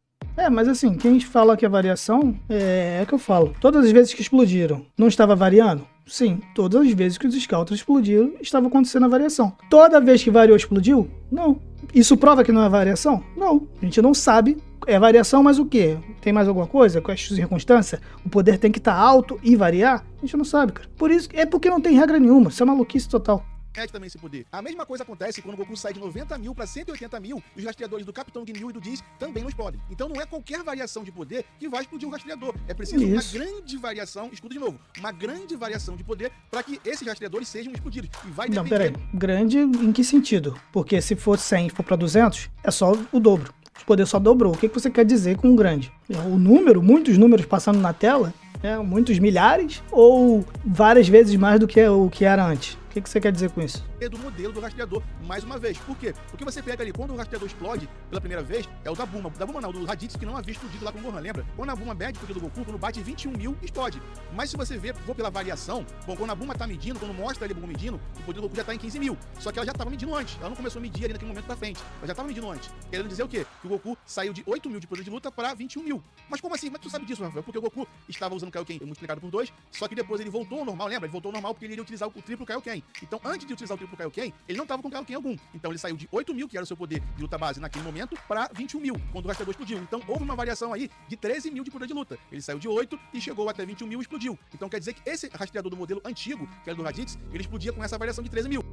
A: Mas assim, quem fala que é variação, é que eu falo. Todas as vezes que explodiram, não estava variando? Sim, todas as vezes que os Scouts explodiram, estava acontecendo a variação. Toda vez que variou, explodiu? Não. Isso prova que não é variação? Não. A gente não sabe. É variação, mas o quê? Tem mais alguma coisa? Com as circunstâncias? O poder tem que estar alto e variar? A gente não sabe, cara. Por isso, é porque não tem regra nenhuma. Isso é maluquice total.
B: Também esse poder. A mesma coisa acontece quando o Goku sai de 90 mil pra 180 mil e os rastreadores do Capitão Ginyu e do Diz também não explodem. Então não é qualquer variação de poder que vai explodir um rastreador. É preciso uma grande variação, escuta de novo, uma grande variação de poder para que esses rastreadores sejam explodidos. E vai depender... Não, peraí.
A: Grande em que sentido? Porque se for 100 e for pra 200, é só o dobro. O poder só dobrou. O que você quer dizer com grande? O número, muitos números passando na tela, muitos milhares ou várias vezes mais do que o que era antes? O que você quer dizer com isso?
B: Do modelo do rastreador, mais uma vez. Por quê? Porque você pega ali, quando o rastreador explode pela primeira vez, é o da Bulma. Da Bulma não, do Raditz, que não havia explodido lá com o Gohan, lembra? Quando a Bulma mede o poder do Goku, quando bate 21 mil, explode. Mas se você for pela variação, bom, quando a Bulma tá medindo, quando mostra ele medindo, o poder do Goku já tá em 15 mil. Só que ela já tava medindo antes. Ela não começou a medir ali naquele momento da frente. Ela já tava medindo antes. Querendo dizer o quê? Que o Goku saiu de 8 mil de poder de luta para 21 mil. Mas como assim? Mas tu sabe disso, Rafael? Porque o Goku estava usando o Kaioken multiplicado por 2, só que depois ele voltou ao normal, lembra? Ele voltou ao normal porque ele iria utilizar o triplo Kaioken. Então, antes de utilizar o triplo Kaioken, ele não estava com Kaioken algum. Então ele saiu de 8 mil, que era o seu poder de luta base naquele momento, para 21 mil, quando o rastreador explodiu. Então houve uma variação aí de 13 mil de poder de luta. Ele saiu de 8 e chegou até 21 mil e explodiu. Então quer dizer que esse rastreador do modelo antigo, que era do Raditz, ele explodia com essa variação de 13 mil.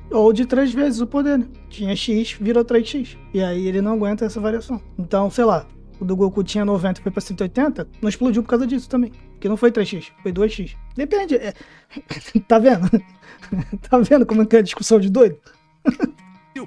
A: Ou de 3 vezes o poder, né? Tinha X, virou 3X. E aí ele não aguenta essa variação. Então, sei lá, o do Goku tinha 90 e foi pra 180, não explodiu por causa disso também. Porque não foi 3x, foi 2x. Depende. Tá vendo? Tá vendo como é que é a discussão de doido?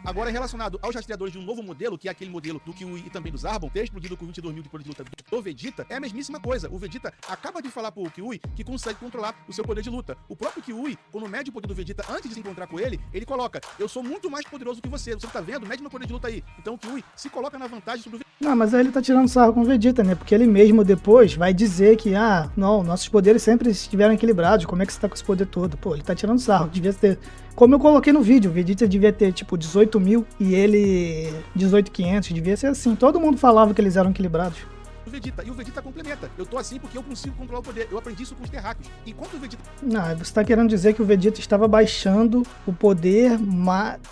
B: Agora, relacionado aos rastreadores de um novo modelo, que é aquele modelo do Kiwi e também do Zarbon, ter explodido com 22 mil de poder de luta do Vegeta, é a mesmíssima coisa. O Vegeta acaba de falar pro Kiwi que consegue controlar o seu poder de luta. O próprio Kiwi, quando mede o poder do Vegeta antes de se encontrar com ele, ele coloca, eu sou muito mais poderoso que você tá vendo? Mede meu poder de luta aí. Então o Kiwi se coloca na vantagem sobre o Vegeta.
A: Não, mas aí ele tá tirando sarro com o Vegeta, né? Porque ele mesmo depois vai dizer que, não, nossos poderes sempre estiveram equilibrados, como é que você tá com esse poder todo? Pô, ele tá tirando sarro, devia ter... Como eu coloquei no vídeo, o Vegeta devia ter, tipo, 18 mil e ele 18.500, devia ser assim. Todo mundo falava que eles eram equilibrados.
B: Vegeta, e o Vegeta complementa. Eu tô assim porque eu consigo controlar o poder. Eu aprendi isso com os terráqueos. Enquanto o Vegeta...
A: Não, você tá querendo dizer que o Vegeta estava baixando o poder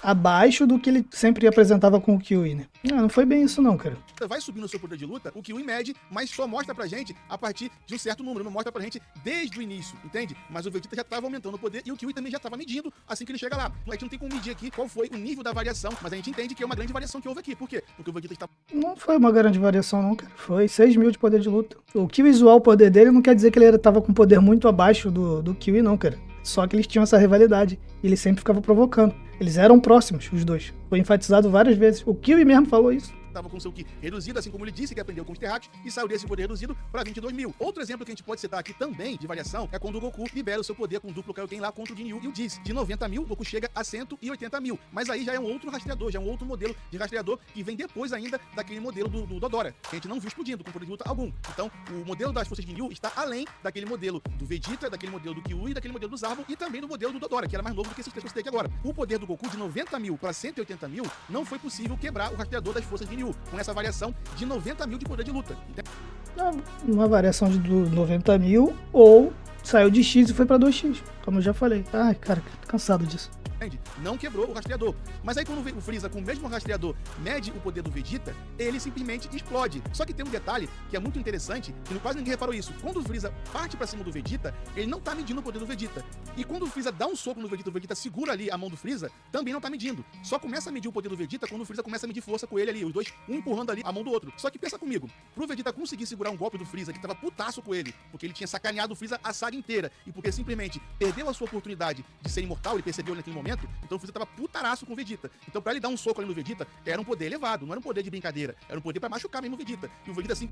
A: abaixo do que ele sempre apresentava com o Kiwi, né? Não foi bem isso não, cara.
B: Vai subindo o seu poder de luta, o Kiwi mede, mas só mostra pra gente a partir de um certo número, não mostra pra gente desde o início, entende? Mas o Vegeta já tava aumentando o poder e o Kiwi também já tava medindo assim que ele chega lá. A gente não tem como medir aqui qual foi o nível da variação, mas a gente entende que é uma grande variação que houve aqui. Por quê? Porque o Vegeta está...
A: Não foi uma grande variação não, cara. Foi 6 mil de poder de luta. O Kiwi zoar o poder dele não quer dizer que ele tava com poder muito abaixo do Kiwi não, cara. Só que eles tinham essa rivalidade e ele sempre ficava provocando. Eles eram próximos, os dois. Foi enfatizado várias vezes. O Kiwi mesmo falou isso.
B: Estava com seu Ki reduzido, assim como ele disse que aprendeu com os terráqueos, e saiu desse poder reduzido para 22 mil. Outro exemplo que a gente pode citar aqui também, de variação, é quando o Goku libera o seu poder com o duplo Kaioken lá contra o Ginyu e o Diz. De 90 mil, o Goku chega a 180 mil. Mas aí já é um outro rastreador, já é um outro modelo de rastreador que vem depois ainda daquele modelo do Dodora, que a gente não viu explodindo com poder de luta algum. Então, o modelo das forças Ginyu está além daquele modelo do Vegeta, daquele modelo do Kiwi, daquele modelo do Zarbon e também do modelo do Dodora, que era mais novo do que esses três que eu citei aqui agora. O poder do Goku de 90 mil para 180 mil, não foi possível quebrar o rastreador das forças Ginyu, com essa variação de 90 mil de poder de luta.
A: Uma variação de 90 mil ou saiu de X e foi pra 2X, como eu já falei. Ai, cara, tô cansado disso.
B: entende? Não quebrou o rastreador. Mas aí quando o Freeza com o mesmo rastreador mede o poder do Vegeta, ele simplesmente explode. Só que tem um detalhe que é muito interessante, que quase ninguém reparou isso. Quando o Freeza parte pra cima do Vegeta, ele não tá medindo o poder do Vegeta. E quando o Freeza dá um soco no Vegeta, o Vegeta segura ali a mão do Freeza, também não tá medindo. Só começa a medir o poder do Vegeta quando o Freeza começa a medir força com ele ali, os dois, um empurrando ali a mão do outro. Só que pensa comigo, pro Vegeta conseguir segurar um golpe do Freeza, que tava putaço com ele, porque ele tinha sacaneado o Freeza a saga inteira, e porque simplesmente perdeu a sua oportunidade de ser imortal, ele percebeu naquele momento, então o Freeza tava putaraço com o Vegeta. Então pra ele dar um soco ali no Vegeta, era um poder elevado, não era um poder de brincadeira, era um poder pra machucar mesmo o Vegeta. E o Vegeta assim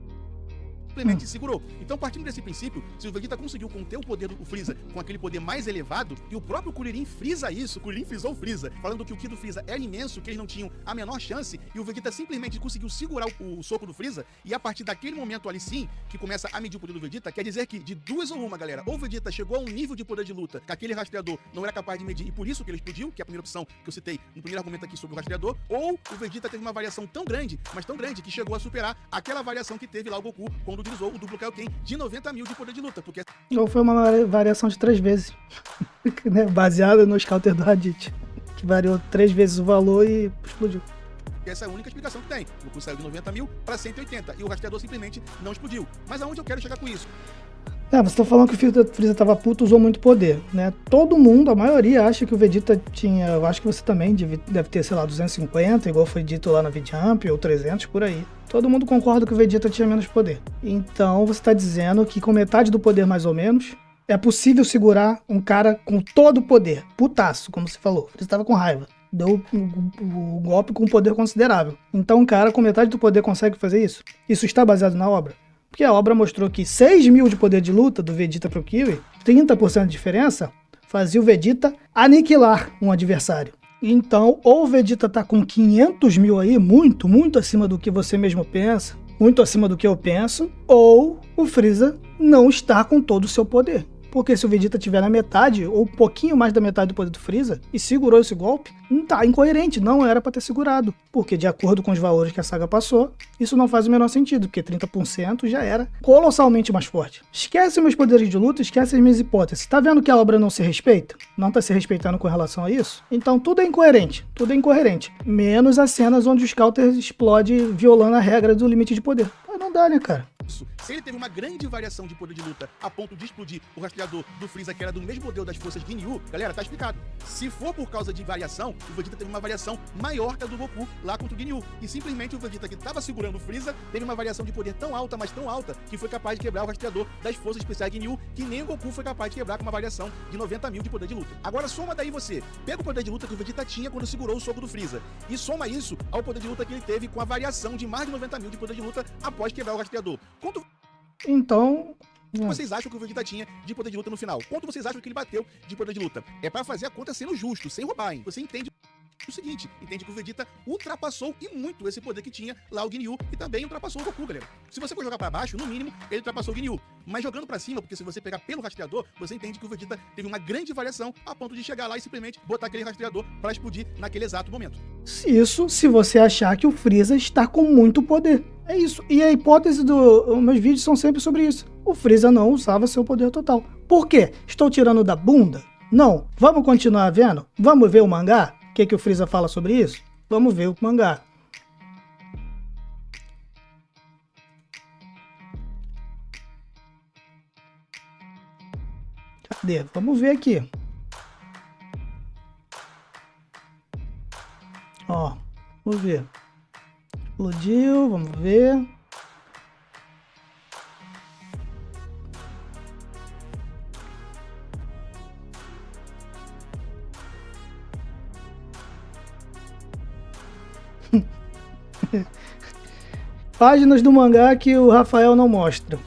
B: simplesmente segurou. Então, partindo desse princípio, se o Vegeta conseguiu conter o poder do Freeza com aquele poder mais elevado, e o próprio Kuririn frisa isso, o Kuririn frisou o Freeza, falando que o Ki do Freeza era imenso, que eles não tinham a menor chance, e o Vegeta simplesmente conseguiu segurar o soco do Freeza, e a partir daquele momento ali sim, que começa a medir o poder do Vegeta, quer dizer que de duas ou uma, galera, ou o Vegeta chegou a um nível de poder de luta que aquele rastreador não era capaz de medir, e por isso que ele explodiu, que é a primeira opção que eu citei no primeiro argumento aqui sobre o rastreador, ou o Vegeta teve uma variação tão grande, mas tão grande, que chegou a superar aquela variação que teve lá o Goku quando utilizou o duplo Kaioken de 90 mil de poder de luta, porque
A: Ou foi uma variação de 3 vezes, né? Baseada nos counter do Raditz, que variou 3 vezes o valor e explodiu.
B: essa é a única explicação que tem. O Goku saiu de 90 mil para 180 e o rastreador simplesmente não explodiu. Mas aonde eu quero chegar com isso?
A: Você tá falando que o Freeza tava puto, usou muito poder, né? Todo mundo, a maioria, acha que o Vegeta tinha... Eu acho que você também deve ter, sei lá, 250, igual foi dito lá na VidJump, ou 300, por aí. Todo mundo concorda que o Vegeta tinha menos poder. Então, você tá dizendo que com metade do poder, mais ou menos, é possível segurar um cara com todo o poder. Putaço, como você falou. Ele estava com raiva. Deu o golpe com um poder considerável. Então, um cara com metade do poder consegue fazer isso? Isso está baseado na obra? Porque a obra mostrou que 6 mil de poder de luta do Vegeta pro Kiwi, 30% de diferença, fazia o Vegeta aniquilar um adversário. Então, ou o Vegeta tá com 500 mil aí, muito, muito acima do que você mesmo pensa, muito acima do que eu penso, ou o Freeza não está com todo o seu poder. Porque se o Vegeta tiver na metade, ou um pouquinho mais da metade do poder do Freeza, e segurou esse golpe, não tá incoerente, não era pra ter segurado. Porque de acordo com os valores que a saga passou, isso não faz o menor sentido, porque 30% já era colossalmente mais forte. Esquece meus poderes de luta, esquece as minhas hipóteses. Tá vendo que a obra não se respeita? Não tá se respeitando com relação a isso? Então tudo é incoerente, tudo é incoerente. Menos as cenas onde os counters explodem violando a regra do limite de poder. Não dá, né, cara?
B: Se ele teve uma grande variação de poder de luta a ponto de explodir o rastreador do Freeza, que era do mesmo modelo das forças Ginyu, galera, tá explicado. Se for por causa de variação, o Vegeta teve uma variação maior que a do Goku lá contra o Ginyu. E simplesmente o Vegeta que tava segurando o Freeza teve uma variação de poder tão alta, mas tão alta, que foi capaz de quebrar o rastreador das forças especiais Ginyu, que nem o Goku foi capaz de quebrar com uma variação de 90 mil de poder de luta. Agora soma daí você, pega o poder de luta que o Vegeta tinha quando segurou o soco do Freeza, e soma isso ao poder de luta que ele teve com a variação de mais de 90 mil de poder de luta após quebrar o rastreador. Quanto
A: então,
B: vocês acham que o Vegeta tinha de poder de luta no final? Quanto vocês acham que ele bateu de poder de luta? É pra fazer a conta sendo justo, sem roubar, hein? Você entende o seguinte, entende que o Vegeta ultrapassou e muito esse poder que tinha lá o Ginyu e também ultrapassou o Goku, galera. Se você for jogar pra baixo, no mínimo, ele ultrapassou o Ginyu. Mas jogando pra cima, porque se você pegar pelo rastreador, você entende que o Vegeta teve uma grande variação a ponto de chegar lá e simplesmente botar aquele rastreador pra explodir naquele exato momento.
A: Isso se você achar que o Freeza está com muito poder. É isso. E a hipótese dos meus vídeos são sempre sobre isso. O Freeza não usava seu poder total. Por quê? Estou tirando da bunda? Não. Vamos continuar vendo? Vamos ver o mangá? O que o Freeza fala sobre isso? Vamos ver o mangá. Cadê? Vamos ver aqui. Ó, vamos ver. Explodiu, vamos ver. Páginas do mangá que o Rafael não mostra.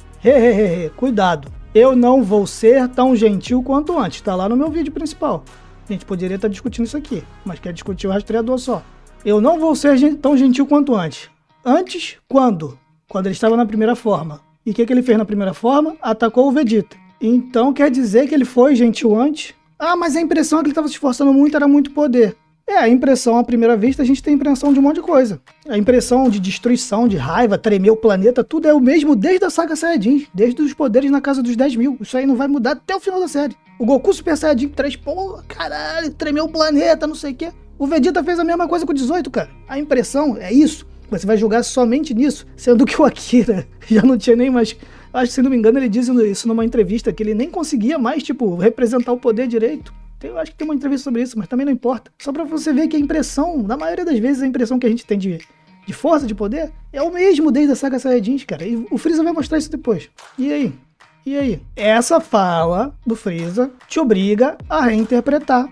A: Cuidado. Eu não vou ser tão gentil quanto antes. Tá lá no meu vídeo principal. A gente poderia estar discutindo isso aqui, mas quer discutir o rastreador só. Eu não vou ser tão gentil quanto antes. Antes, quando? Quando ele estava na primeira forma. E o que ele fez na primeira forma? Atacou o Vegeta. Então quer dizer que ele foi gentil antes? Ah, mas a impressão é que ele estava se esforçando muito, era muito poder. A impressão, à primeira vista, a gente tem impressão de um monte de coisa. A impressão de destruição, de raiva, tremer o planeta, tudo é o mesmo desde a saga Saiyajin, desde os poderes na casa dos 10 mil. Isso aí não vai mudar até o final da série. O Goku Super Saiyajin 3, pô, caralho, tremeu o planeta, não sei o quê. O Vegeta fez a mesma coisa com o 18, cara. A impressão é isso. Você vai julgar somente nisso, sendo que o Akira já não tinha nem mais... Acho que, se não me engano, ele diz isso numa entrevista, que ele nem conseguia mais, tipo, representar o poder direito. Acho que tem uma entrevista sobre isso, mas também não importa. Só pra você ver que a impressão, na maioria das vezes, a impressão que a gente tem de força, de poder, é o mesmo desde a saga Saiyajins, cara. E o Freeza vai mostrar isso depois. E aí? E aí? Essa fala do Freeza te obriga a reinterpretar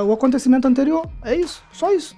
A: o acontecimento anterior. É isso, só isso.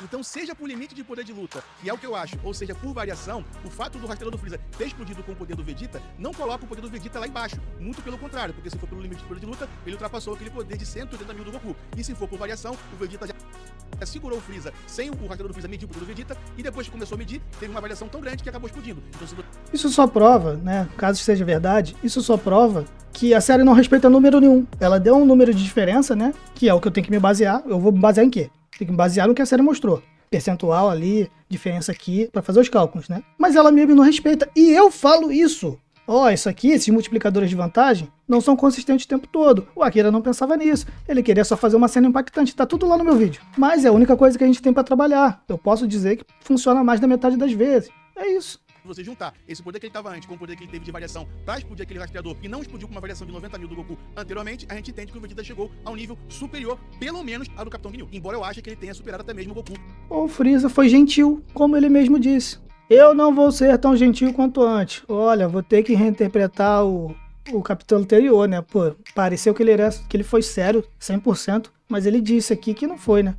B: Então, seja por limite de poder de luta, que é o que eu acho, ou seja, por variação, o fato do rastreador do Freeza ter explodido com o poder do Vegeta não coloca o poder do Vegeta lá embaixo. Muito pelo contrário, porque se for pelo limite de poder de luta, ele ultrapassou aquele poder de 180 mil do Goku. E se for por variação, o Vegeta já segurou o Freeza sem o rastreador do Freeza medir o poder do Vegeta, e depois que começou a medir, teve uma variação tão grande que acabou explodindo. Então,
A: isso só prova, né, caso seja verdade, isso só prova que a série não respeita número nenhum. Ela deu um número de diferença, né, que é o que eu tenho que me basear. Eu vou me basear em quê? Tem que me basear no que a série mostrou. Percentual ali, diferença aqui, pra fazer os cálculos, né? Mas ela mesmo não respeita. E eu falo isso. Isso aqui, esses multiplicadores de vantagem, não são consistentes o tempo todo. O Akira não pensava nisso. Ele queria só fazer uma cena impactante. Tá tudo lá no meu vídeo. Mas é a única coisa que a gente tem pra trabalhar. Eu posso dizer que funciona mais da metade das vezes. É isso.
B: Você juntar esse poder que ele tava antes com o poder que ele teve de variação pra explodir aquele rastreador e não explodiu com uma variação de 90 mil do Goku anteriormente, a gente entende que o Vegeta chegou a um nível superior, pelo menos, ao do Capitão Ginyu. Embora eu ache que ele tenha superado até mesmo o Goku.
A: O Freeza foi gentil, como ele mesmo disse. Eu não vou ser tão gentil quanto antes. Olha, vou ter que reinterpretar o capitão anterior, né? Pô, pareceu que ele foi sério, 100%, mas ele disse aqui que não foi, né?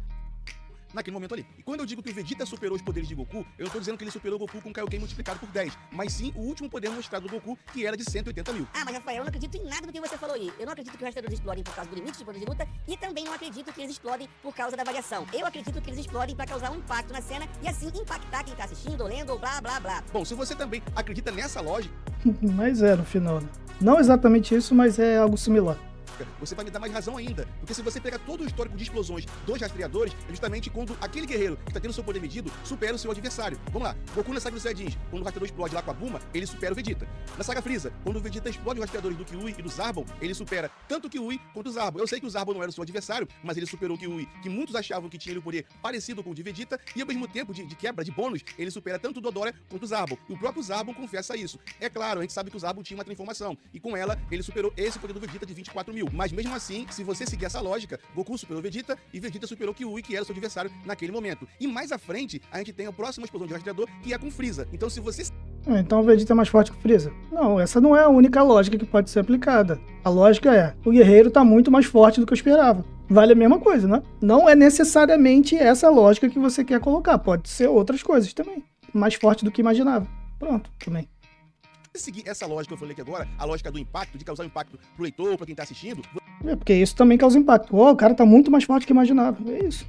B: Naquele momento ali. E quando eu digo que o Vegeta superou os poderes de Goku, eu não tô dizendo que ele superou o Goku com o Kaioken multiplicado por 10, mas sim o último poder mostrado do Goku, que era de 180 mil.
C: Ah, mas Rafael, eu não acredito em nada do que você falou aí. Eu não acredito que os rastreadores explodem por causa do limite de poder de luta e também não acredito que eles explodem por causa da variação. Eu acredito que eles explodem pra causar um impacto na cena e assim impactar quem tá assistindo ou lendo ou blá blá blá.
B: Bom, se você também acredita nessa lógica...
A: Mas no final, né? Não exatamente isso, mas é algo similar.
B: Você vai me dar mais razão ainda, porque se você pegar todo o histórico de explosões dos rastreadores, é justamente quando aquele guerreiro que está tendo seu poder medido supera o seu adversário. Vamos lá, Goku na saga dos Saiyajins, quando o rastreador explode lá com a Bulma, ele supera o Vegeta. Na saga Freeza, quando o Vegeta explode os rastreadores do Kyui e do Zarbon, ele supera tanto o Kyui quanto o Zarbon. Eu sei que o Zarbon não era o seu adversário, mas ele superou o Kyui, que muitos achavam que tinha o poder parecido com o de Vegeta, e ao mesmo tempo, de quebra, de bônus, ele supera tanto o Dodora quanto o Zarbon. E o próprio Zarbon confessa isso. É claro, a gente sabe que o Zarbon tinha uma transformação, e com ela, ele superou esse poder do Vegeta de 24 mil. Mas mesmo assim, se você seguir essa lógica, Goku superou Vegeta e Vegeta superou Kyui, que era seu adversário naquele momento. E mais à frente, a gente tem a próxima explosão de rastreador, que é com Freeza. Então, se você...
A: Então o Vegeta é mais forte que o Freeza? Não, essa não é a única lógica que pode ser aplicada. A lógica é, o guerreiro tá muito mais forte do que eu esperava. Vale a mesma coisa, né? Não é necessariamente essa lógica que você quer colocar. Pode ser outras coisas também. Mais forte do que imaginava. Pronto, também.
B: Seguir essa lógica que eu falei aqui agora, a lógica do impacto, de causar impacto pro leitor, pra quem tá assistindo...
A: Porque isso também causa impacto. O cara tá muito mais forte que imaginava. É isso.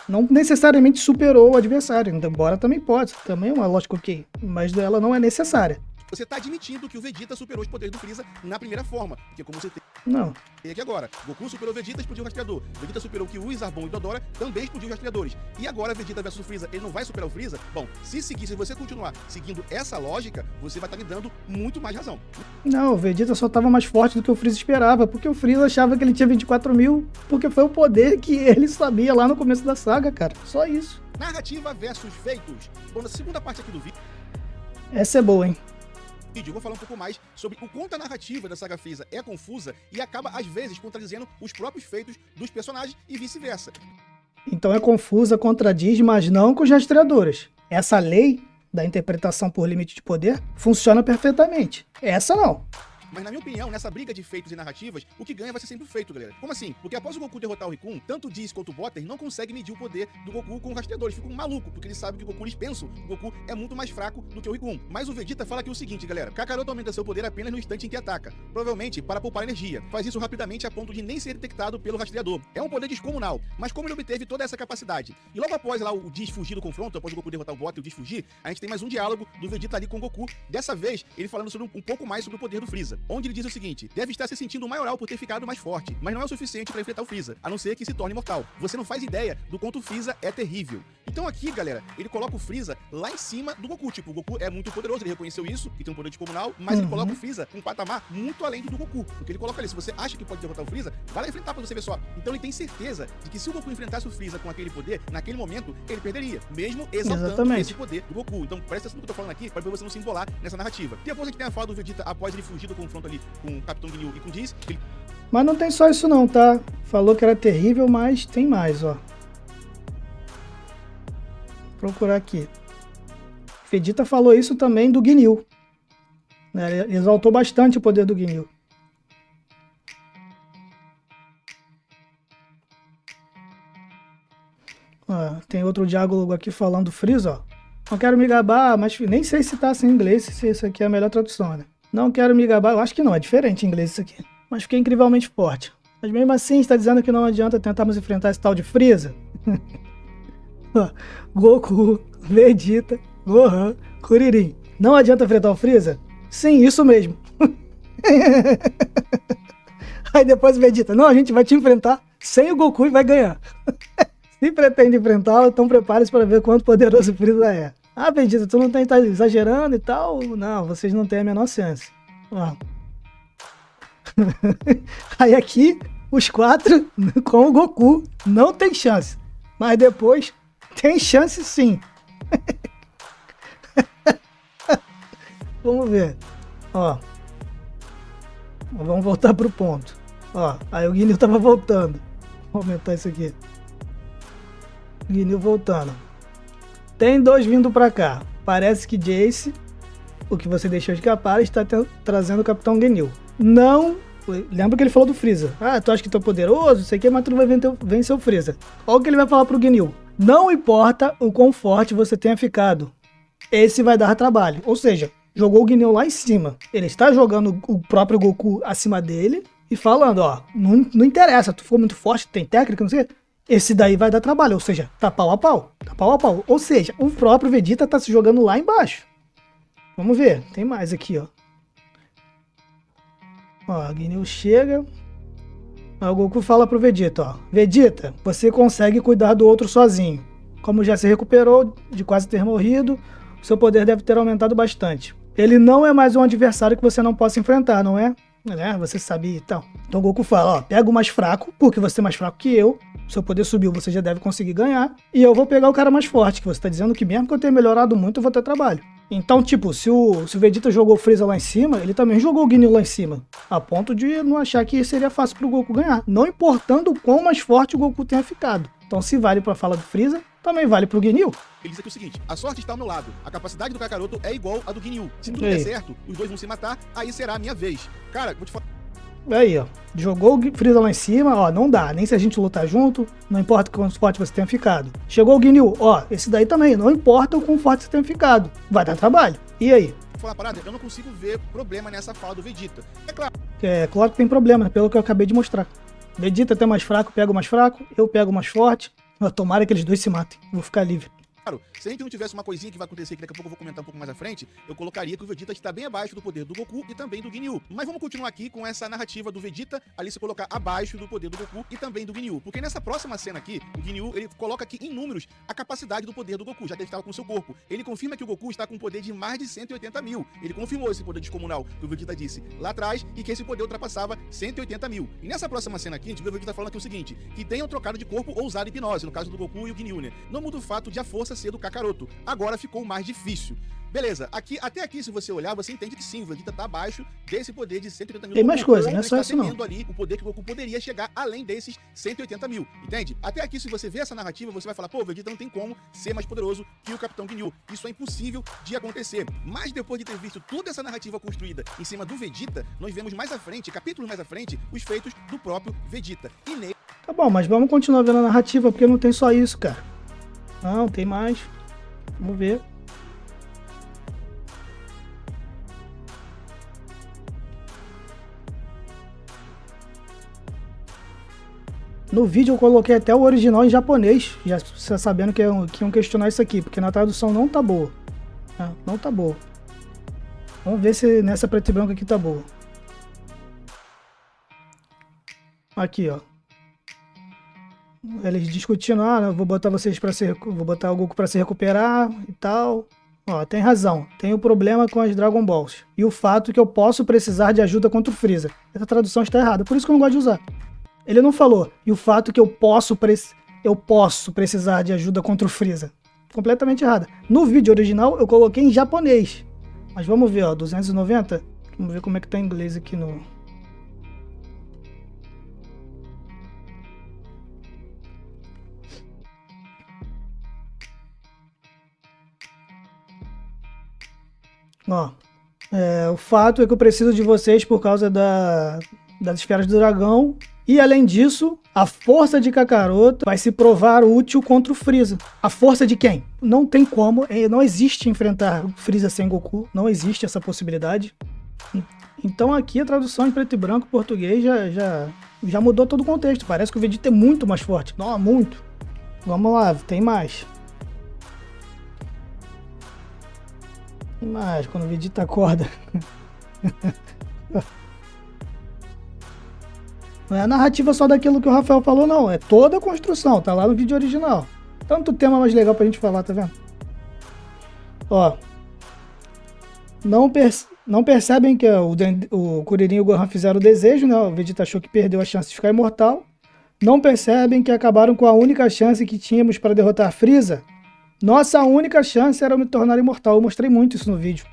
A: Não necessariamente superou o adversário, embora também pode. Também é uma lógica ok. Mas ela não é necessária.
B: Você tá admitindo que o Vegeta superou os poderes do Freeza na primeira forma. Porque como você tem
A: Não.
B: aqui agora, Goku superou Vegeta, explodiu o rastreador. Vegeta superou Kyui, Zarbon e Dodora, também explodiu os rastreadores. E agora Vegeta versus Freeza, ele não vai superar o Freeza? Bom, se você continuar seguindo essa lógica, você vai estar me dando muito mais razão.
A: Não, o Vegeta só tava mais forte do que o Freeza esperava, porque o Freeza achava que ele tinha 24 mil, porque foi o poder que ele sabia lá no começo da saga, cara. Só isso.
B: Narrativa versus feitos. Bom, na segunda parte aqui do vídeo,
A: Essa é boa, hein?
B: eu vou falar um pouco mais sobre o quanto a narrativa da saga Freeza é confusa e acaba, às vezes, contradizendo os próprios feitos dos personagens e vice-versa.
A: Então é confusa, contradiz, mas não com os rastreadores. Essa lei da interpretação por limite de poder funciona perfeitamente. Essa não.
B: Mas, na minha opinião, nessa briga de feitos e narrativas, o que ganha vai ser sempre o feito, galera. Como assim? Porque após o Goku derrotar o Rickun, tanto o Diz quanto o Botter não conseguem medir o poder do Goku com os rastreadores. Ficam malucos, porque eles sabem que o Goku, eles pensam que o Goku é muito mais fraco do que o Rickun. Mas o Vegeta fala aqui o seguinte, galera. Kakaroto aumenta seu poder apenas no instante em que ataca. Provavelmente para poupar energia. Faz isso rapidamente a ponto de nem ser detectado pelo rastreador. É um poder descomunal. Mas como ele obteve toda essa capacidade? E logo após lá o Diz fugir do confronto, após o Goku derrotar o Botter e o Diz fugir, a gente tem mais um diálogo do Vegeta ali com o Goku. Dessa vez, ele falando sobre um pouco mais sobre o poder do Freeza. Rosa, onde ele diz o seguinte: deve estar se sentindo um maioral por ter ficado mais forte, mas não é o suficiente para enfrentar o Freeza, a não ser que se torne mortal. Você não faz ideia do quanto o Freeza é terrível. Então aqui, galera, ele coloca o Freeza lá em cima do Goku. Tipo, o Goku é muito poderoso, ele reconheceu isso, que tem um poder descomunal, mas ele coloca o Freeza um patamar muito além do Goku. Porque ele coloca ali, se você acha que pode derrotar o Freeza, vai lá enfrentar pra você ver só. Então ele tem certeza de que se o Goku enfrentasse o Freeza com aquele poder, naquele momento, ele perderia, mesmo exaltando esse poder do Goku. Então, presta atenção no que eu tô falando aqui, pra você não se embolar nessa narrativa. Depois a gente tem a fala do Vegeta após ele fugir do confronto ali com o Capitão Ginyu e com Jeice.
A: Mas não tem só isso não, tá? Falou que era terrível, mas tem mais, ó. Vou procurar aqui. Vegeta falou isso também do Ginyu. Né? Ele exaltou bastante o poder do Ginyu. Tem outro diálogo aqui falando do Freeza, ó. Não quero me gabar, mas nem sei se tá assim em inglês, se isso aqui é a melhor tradução, né? Não quero me gabar, eu acho que não, é diferente em inglês isso aqui. Mas fiquei incrivelmente forte. Mas mesmo assim, está dizendo que não adianta tentarmos enfrentar esse tal de Freeza? Goku, Vegeta, Gohan, Kuririn. Não adianta enfrentar o Freeza? Sim, isso mesmo. Aí depois o Vegeta, não, a gente vai te enfrentar sem o Goku e vai ganhar. Se pretende enfrentá-lo, então prepare-se para ver quanto poderoso o Freeza é. Ah, Vegeta, tu não tá exagerando e tal? Não, vocês não têm a menor chance. Ó. Aí aqui, os 4 com o Goku não tem chance. Mas depois tem chance sim. Vamos ver. Ó. Vamos voltar pro ponto. Ó, aí o Ginyu tava voltando. Vou aumentar isso aqui. Ginyu voltando. Tem 2 vindo pra cá. Parece que Jeice, o que você deixou escapar, está trazendo o Capitão Ginyu. Não... Lembra que ele falou do Freeza. Ah, tu acha que tu é poderoso, sei que, mas tu não vai vencer o Freeza. Olha o que ele vai falar pro Ginyu. Não importa o quão forte você tenha ficado. Esse vai dar trabalho. Ou seja, jogou o Ginyu lá em cima. Ele está jogando o próprio Goku acima dele e falando, ó, não interessa, tu for muito forte, tem técnica, não sei. Esse daí vai dar trabalho, ou seja, tá pau a pau. Tá pau a pau. Ou seja, o próprio Vegeta tá se jogando lá embaixo. Vamos ver, tem mais aqui, ó. Ó, Ginyu chega. Aí o Goku fala pro Vegeta, ó. Vegeta, você consegue cuidar do outro sozinho. Como já se recuperou de quase ter morrido, seu poder deve ter aumentado bastante. Ele não é mais um adversário que você não possa enfrentar, não é? Você sabia e tal. Então o Goku fala, ó, pega o mais fraco, porque você é mais fraco que eu. Seu poder subiu, você já deve conseguir ganhar. E eu vou pegar o cara mais forte, que você tá dizendo que mesmo que eu tenha melhorado muito, eu vou ter trabalho. Então, tipo, se o Vegeta jogou o Freeza lá em cima, ele também jogou o Ginyu lá em cima. A ponto de não achar que seria fácil pro Goku ganhar. Não importando o quão mais forte o Goku tenha ficado. Então, se vale pra fala do Freeza, também vale pro Ginyu.
B: Ele diz aqui o seguinte: a sorte está ao meu lado. A capacidade do Kakaroto é igual à do Ginyu. Se tudo der certo, os dois vão se matar, aí será a minha vez. Cara, vou te falar.
A: Aí, ó. Jogou o Freeza lá em cima, ó, não dá. Nem se a gente lutar junto, não importa o quão forte você tenha ficado. Chegou o Ginyu, ó, esse daí também, não importa o quão forte você tenha ficado. Vai dar trabalho. E aí?
B: Vou falar uma parada, eu não consigo ver problema nessa fala do Vegeta. É claro.
A: É claro que tem problema, pelo que eu acabei de mostrar. Vegeta até mais fraco, pega o mais fraco, eu pego o mais forte. Tomara que eles dois se matem, vou ficar livre.
B: Claro, se a gente não tivesse uma coisinha que vai acontecer, que daqui a pouco eu vou comentar um pouco mais à frente, eu colocaria que o Vegeta está bem abaixo do poder do Goku e também do Ginyu. Mas vamos continuar aqui com essa narrativa do Vegeta, ali se colocar abaixo do poder do Goku e também do Ginyu. Porque nessa próxima cena aqui, o Ginyu, ele coloca aqui em números a capacidade do poder do Goku, já que ele estava com o seu corpo. Ele confirma que o Goku está com um poder de mais de 180 mil. Ele confirmou esse poder descomunal que o Vegeta disse lá atrás e que esse poder ultrapassava 180 mil. E nessa próxima cena aqui, a gente vê o Vegeta falando aqui o seguinte, que tenham trocado de corpo ou usado hipnose, no caso do Goku e o Ginyu, né? Não muda o fato de a força ser do Kakaroto. Agora ficou mais difícil. Beleza, até aqui, se você olhar, você entende que sim, o Vegeta tá abaixo desse poder de 180 mil.
A: Tem mais coisa, não é só isso não.
B: Ali o poder que o Goku poderia chegar além desses 180 mil, entende? Até aqui, se você vê essa narrativa, você vai falar, pô, o Vegeta não tem como ser mais poderoso que o Capitão Ginyu. Isso é impossível de acontecer. Mas depois de ter visto toda essa narrativa construída em cima do Vegeta, nós vemos mais à frente, capítulos mais à frente, os feitos do próprio Vegeta. E
A: Tá bom, mas vamos continuar vendo a narrativa, porque não tem só isso, cara. Não, tem mais. Vamos ver. No vídeo eu coloquei até o original em japonês, já sabendo que iam questionar isso aqui, porque na tradução não tá boa. Não tá boa. Vamos ver se nessa preto e branco aqui tá boa. Aqui, ó. Eles discutindo, eu vou botar vou botar o Goku pra se recuperar e tal. Ó, tem razão. Tem o problema com as Dragon Balls. E o fato que eu posso precisar de ajuda contra o Freeza. Essa tradução está errada, por isso que eu não gosto de usar. Ele não falou. E o fato que eu posso precisar de ajuda contra o Freeza. Completamente errada. No vídeo original eu coloquei em japonês. Mas vamos ver, ó, 290. Vamos ver como é que tá em inglês aqui no... Ó, o fato é que eu preciso de vocês por causa das esferas do dragão. E além disso, a força de Kakaroto vai se provar útil contra o Freeza. A força de quem? Não tem como, não existe enfrentar o Freeza sem Goku. Não existe essa possibilidade. Então aqui a tradução em preto e branco português já mudou todo o contexto. Parece que o Vegeta é muito mais forte. Não, muito. Vamos lá, tem mais. Mas quando o Vegeta acorda. Não é a narrativa só daquilo que o Rafael falou, não. É toda a construção, tá lá no vídeo original. Tanto tema mais legal pra gente falar, tá vendo? Ó. Não percebem que o Kuririn e o Gohan fizeram o desejo, né? O Vegeta achou que perdeu a chance de ficar imortal. Não percebem que acabaram com a única chance que tínhamos para derrotar Freeza? Nossa única chance era me tornar imortal. Eu mostrei muito isso no vídeo.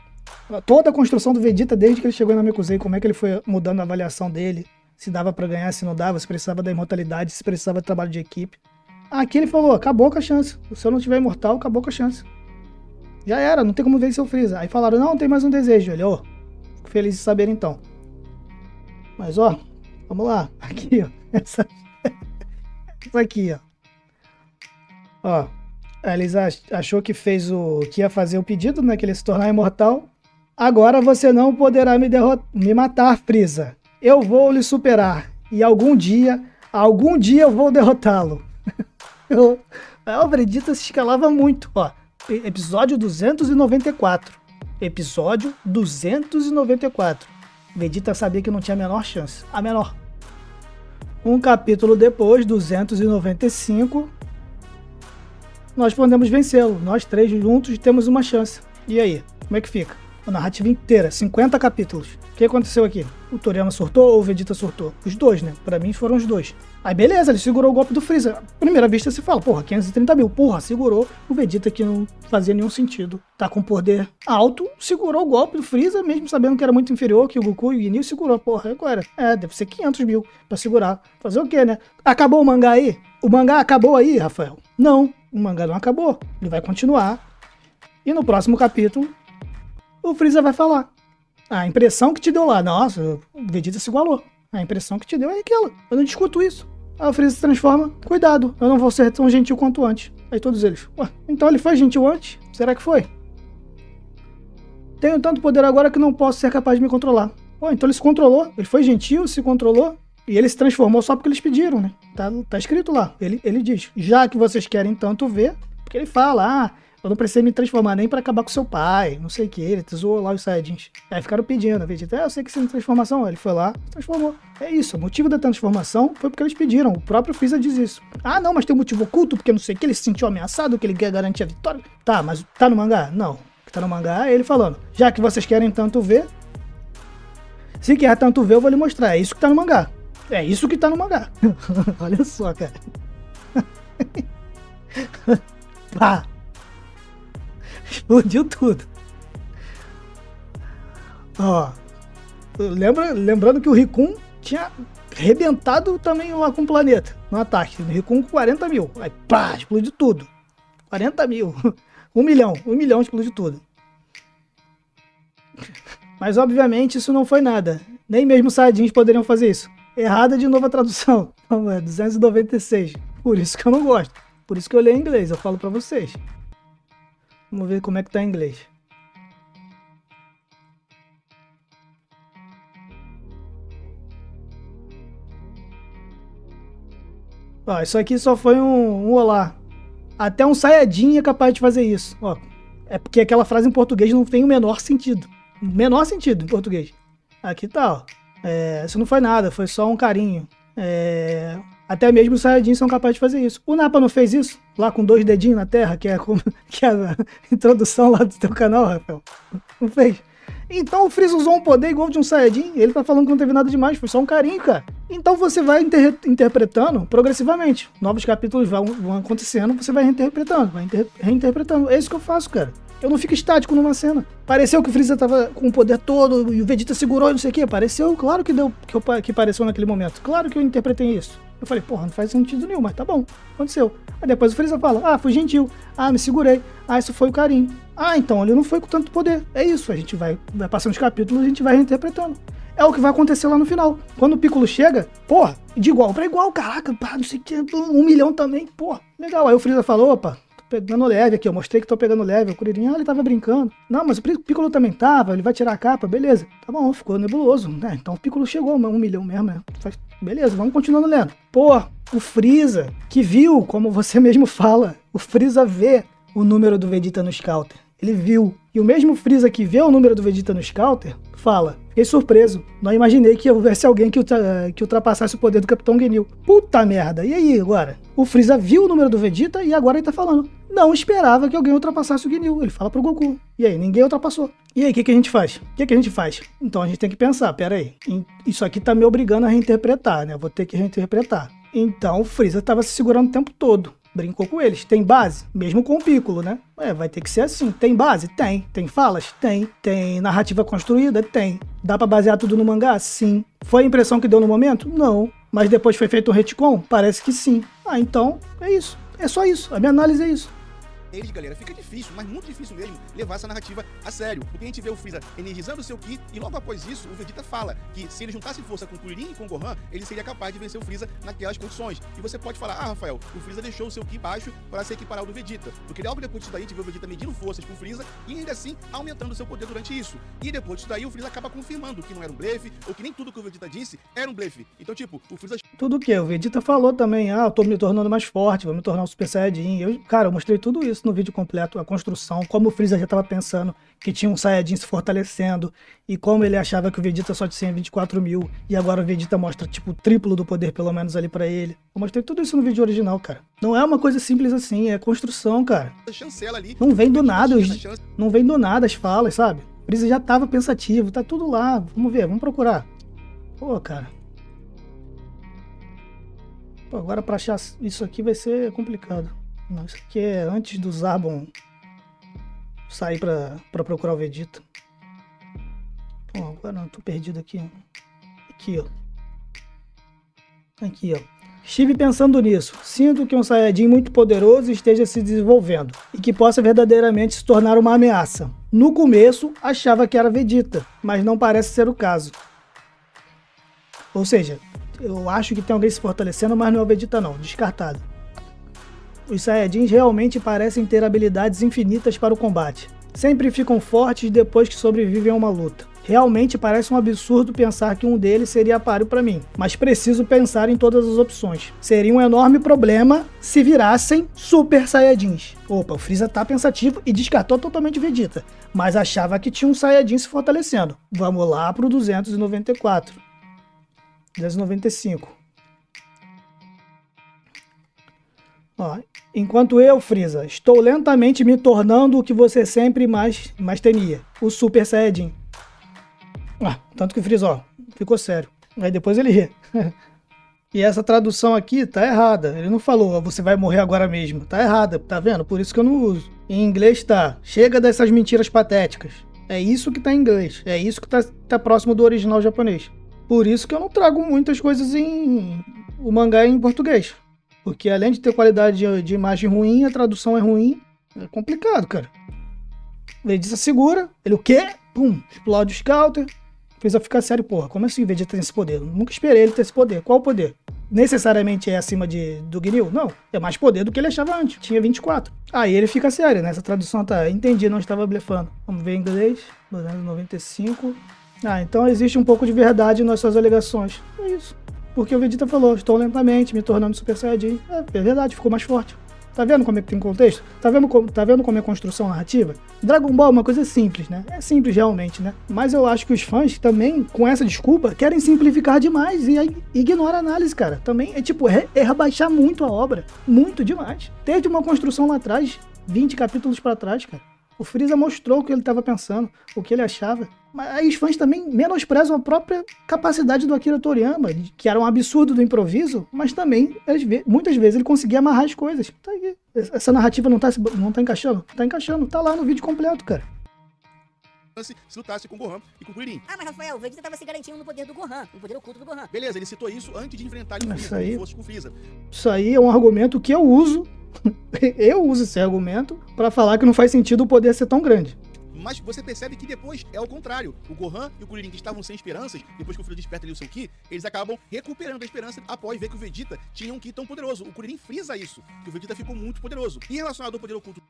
A: Toda a construção do Vegeta desde que ele chegou na Namekusei, como é que ele foi mudando a avaliação dele, se dava pra ganhar, se não dava, se precisava da imortalidade, se precisava de trabalho de equipe. Aqui ele falou, acabou com a chance. Se eu não tiver imortal, acabou com a chance. Já era, não tem como vencer o Freeza. Aí falaram, não, tem mais um desejo. Ele, fico feliz de saber então. Mas vamos lá. Aqui, essa aqui, ó. Eles achou que que ia fazer o pedido, né? Que ele ia se tornar imortal. Agora você não poderá me matar, Freeza. Eu vou lhe superar. E algum dia eu vou derrotá-lo. O Vegeta se escalava muito, ó. Episódio 294. Episódio 294. Vegeta sabia que não tinha a menor chance. A menor. Um capítulo depois, 295... nós podemos vencê-lo. Nós três juntos temos uma chance. E aí? Como é que fica? A narrativa inteira, 50 capítulos. O que aconteceu aqui? O Toriyama surtou ou o Vegeta surtou? Os dois, né? Pra mim foram os dois. Aí beleza, ele segurou o golpe do Freeza. À primeira vista se fala, 530 mil. Segurou o Vegeta que não fazia nenhum sentido. Tá com poder alto, segurou o golpe do Freeza, mesmo sabendo que era muito inferior, que o Goku e o Ginyu segurou. Agora. Deve ser 500 mil pra segurar. Fazer o quê, né? Acabou o mangá aí? O mangá acabou aí, Rafael? Não. O mangá não acabou, ele vai continuar. E no próximo capítulo, o Freeza vai falar. A impressão que te deu lá, nossa, o Vegeta se igualou. A impressão que te deu é aquela, eu não discuto isso. Aí o Freeza se transforma, cuidado, eu não vou ser tão gentil quanto antes. Aí todos eles, então ele foi gentil antes? Será que foi? Tenho tanto poder agora que não posso ser capaz de me controlar. Então ele se controlou, ele foi gentil, se controlou. E ele se transformou só porque eles pediram, né? Tá escrito lá. Ele diz, já que vocês querem tanto ver, porque ele fala, eu não precisei me transformar nem pra acabar com seu pai, não sei o que, ele zoou lá os Saiyajins. Aí ficaram pedindo, Vegeta, eu sei que isso é transformação. Ele foi lá, se transformou. É isso, o motivo da transformação foi porque eles pediram, o próprio Freeza diz isso. Não, mas tem um motivo oculto, porque não sei o que, ele se sentiu ameaçado, que ele quer garantir a vitória. Tá, mas tá no mangá? Não. O que tá no mangá é ele falando, já que vocês querem tanto ver, se quer tanto ver, eu vou lhe mostrar, é isso que tá no mangá. É isso que tá no mangá. Olha só, cara. Pá. Explodiu tudo. Lembrando que o Rikun tinha arrebentado também lá com o planeta, no ataque. O Rikun com 40 mil. Aí pá, explodiu tudo. 40 mil. 1 milhão explodiu tudo. Mas obviamente isso não foi nada. Nem mesmo os Saiyajins poderiam fazer isso. Errada de novo a tradução. Não, é 296. Por isso que eu não gosto. Por isso que eu leio em inglês, eu falo pra vocês. Vamos ver como é que tá em inglês. Isso aqui só foi um olá. Até um Saiyajin é capaz de fazer isso. É porque aquela frase em português não tem o menor sentido. Menor sentido em português. Aqui tá, isso não foi nada, foi só um carinho. Até mesmo os Saiyajins são capazes de fazer isso. O Nappa não fez isso? Lá com 2 dedinhos na terra, que é a introdução lá do teu canal, Rafael. Não fez? Então o Freeza usou um poder igual de um Saiyajin. Ele tá falando que não teve nada demais, foi só um carinho, cara. Então você vai interpretando progressivamente. Novos capítulos vão acontecendo, você vai reinterpretando, reinterpretando. É isso que eu faço, cara. Eu não fico estático numa cena. Pareceu que o Freeza tava com o poder todo e o Vegeta segurou e não sei o que. Pareceu, claro que deu, que pareceu naquele momento. Claro que eu interpretei isso. Eu falei, porra, não faz sentido nenhum, mas tá bom, aconteceu. Aí depois o Freeza fala, fui gentil, me segurei, isso foi o carinho. Então ele não foi com tanto poder. É isso, a gente vai passando os capítulos e a gente vai reinterpretando. É o que vai acontecer lá no final. Quando o Piccolo chega, porra, de igual pra igual, caraca, não sei o que, 1 milhão também, porra, legal. Aí o Freeza falou, opa, tô pegando leve aqui, eu mostrei que tô pegando leve. O Kuririn, ele tava brincando. Não, mas o Piccolo também tava, ele vai tirar a capa, beleza. Tá bom, ficou nebuloso, né? Então o Piccolo chegou a 1 milhão mesmo, né? Beleza, vamos continuando lendo. Pô, o Freeza, que viu, como você mesmo fala, o Freeza vê o número do Vegeta no Scouter. Ele viu. E o mesmo Freeza que vê o número do Vegeta no Scouter, fala, fiquei surpreso, não imaginei que houvesse alguém que ultrapassasse o poder do Capitão Guinil. Puta merda, e aí agora? O Freeza viu o número do Vegeta e agora ele tá falando, não esperava que alguém ultrapassasse o Guinil. Ele fala pro Goku. E aí, ninguém ultrapassou. E aí, o que a gente faz? Então a gente tem que pensar, pera aí, isso aqui tá me obrigando a reinterpretar, né? Eu vou ter que reinterpretar. Então o Freeza tava se segurando o tempo todo. Brincou com eles. Tem base? Mesmo com o Piccolo, né? Vai ter que ser assim. Tem base? Tem. Tem falas? Tem. Tem narrativa construída? Tem. Dá pra basear tudo no mangá? Sim. Foi a impressão que deu no momento? Não. Mas depois foi feito um retcon? Parece que sim. Então, é isso. É só isso. A minha análise é isso.
B: Eles, galera, fica difícil, mas muito difícil mesmo, levar essa narrativa a sério. Porque a gente vê o Freeza energizando o seu Ki, e logo após isso, o Vegeta fala que se ele juntasse força com o Kuririn e com o Gohan, ele seria capaz de vencer o Freeza naquelas condições. E você pode falar, Rafael, o Freeza deixou o seu Ki baixo para se equiparar ao do Vegeta. Porque logo depois disso daí, a gente vê o Vegeta medindo forças com o Freeza e ainda assim aumentando o seu poder durante isso. E depois disso daí, o Freeza acaba confirmando que não era um blefe, ou que nem tudo que o Vegeta disse era um blefe. Então, tipo, o Freeza...
A: Tudo o que? O Vegeta falou também, eu tô me tornando mais forte, vou me tornar um Super Saiyajin. Cara, eu mostrei tudo isso no vídeo completo, a construção, como o Freeza já estava pensando que tinha um Saiyajin se fortalecendo e como ele achava que o Vegeta só tinha 24 mil e agora o Vegeta mostra tipo o triplo do poder pelo menos ali pra ele. Eu mostrei tudo isso no vídeo original, cara. Não é uma coisa simples assim, é construção, cara. Não vem do nada, não vem do nada as falas, sabe? O Freeza já tava pensativo, tá tudo lá. Vamos ver, vamos procurar. Pô, cara. Pô, agora pra achar isso aqui vai ser complicado. Não, isso aqui é antes do Zarbon sair pra procurar o Vegeta. Pô, agora não, tô perdido aqui. Aqui, ó. Aqui, ó. Estive pensando nisso. Sinto que um Saiyajin muito poderoso esteja se desenvolvendo e que possa verdadeiramente se tornar uma ameaça. No começo, achava que era Vegeta, mas não parece ser o caso. Ou seja, eu acho que tem alguém se fortalecendo, mas não é o Vegeta não, descartado. Os Saiyajins realmente parecem ter habilidades infinitas para o combate. Sempre ficam fortes depois que sobrevivem a uma luta. Realmente parece um absurdo pensar que um deles seria páreo para mim, mas preciso pensar em todas as opções. Seria um enorme problema se virassem Super Saiyajins. Opa, o Freeza tá pensativo e descartou totalmente Vegeta, mas achava que tinha um Saiyajin se fortalecendo. Vamos lá pro 294. 295. Ó, enquanto eu, Freeza, estou lentamente me tornando o que você sempre mais temia, o Super Saiyajin. Tanto que o Freeza, ó, ficou sério. Aí depois ele ri. E essa tradução aqui tá errada. Ele não falou, você vai morrer agora mesmo. Tá errada, tá vendo? Por isso que eu não uso. Em inglês tá, chega dessas mentiras patéticas. É isso que tá em inglês. É isso que tá próximo do original japonês. Por isso que eu não trago muitas coisas o mangá em português. Porque além de ter qualidade de imagem ruim, a tradução é ruim. É complicado, cara. Vegeta segura, ele o quê? Pum, explode o Scouter. Fez a ficar sério, porra, como assim o Vegeta tem esse poder? Eu nunca esperei ele ter esse poder. Qual o poder? Necessariamente é acima do Guinil? Não, é mais poder do que ele achava antes. Tinha 24. Aí ele fica sério, né? Essa tradução tá, entendi, não estava blefando. Vamos ver em inglês, 295. Então existe um pouco de verdade nas suas alegações. É isso. Porque o Vegeta falou, estou lentamente me tornando Super Saiyajin. É verdade, ficou mais forte. Tá vendo como é que tem contexto? Tá vendo como é construção narrativa? Dragon Ball é uma coisa simples, né? É simples realmente, né? Mas eu acho que os fãs também, com essa desculpa, querem simplificar demais e aí ignora a análise, cara. Também é tipo, rebaixar muito a obra. Muito demais. Teve uma construção lá atrás, 20 capítulos pra trás, cara. O Freeza mostrou o que ele estava pensando, o que ele achava. Mas aí os fãs também menosprezam a própria capacidade do Akira Toriyama, que era um absurdo do improviso, mas também, muitas vezes, ele conseguia amarrar as coisas. Tá aí. Essa narrativa não tá encaixando? Tá encaixando. Tá lá no vídeo completo, cara.
B: Se lutasse com o Gohan e com o Kuririn.
C: Ah, mas Rafael, o Vegeta tava se garantindo no poder do Gohan, no poder oculto do Gohan.
B: Beleza, ele citou isso antes de enfrentar ele com o Freeza.
A: Isso aí é um argumento que eu uso. Eu uso esse argumento pra falar que não faz sentido o poder ser tão grande.
B: Mas você percebe que depois é o contrário. O Gohan e o Kuririn, que estavam sem esperanças, depois que o Freeza desperta ali o seu Ki, eles acabam recuperando a esperança após ver que o Vegeta tinha um Ki tão poderoso. O Kuririn frisa isso, que o Vegeta ficou muito poderoso. E relacionado ao poder oculto,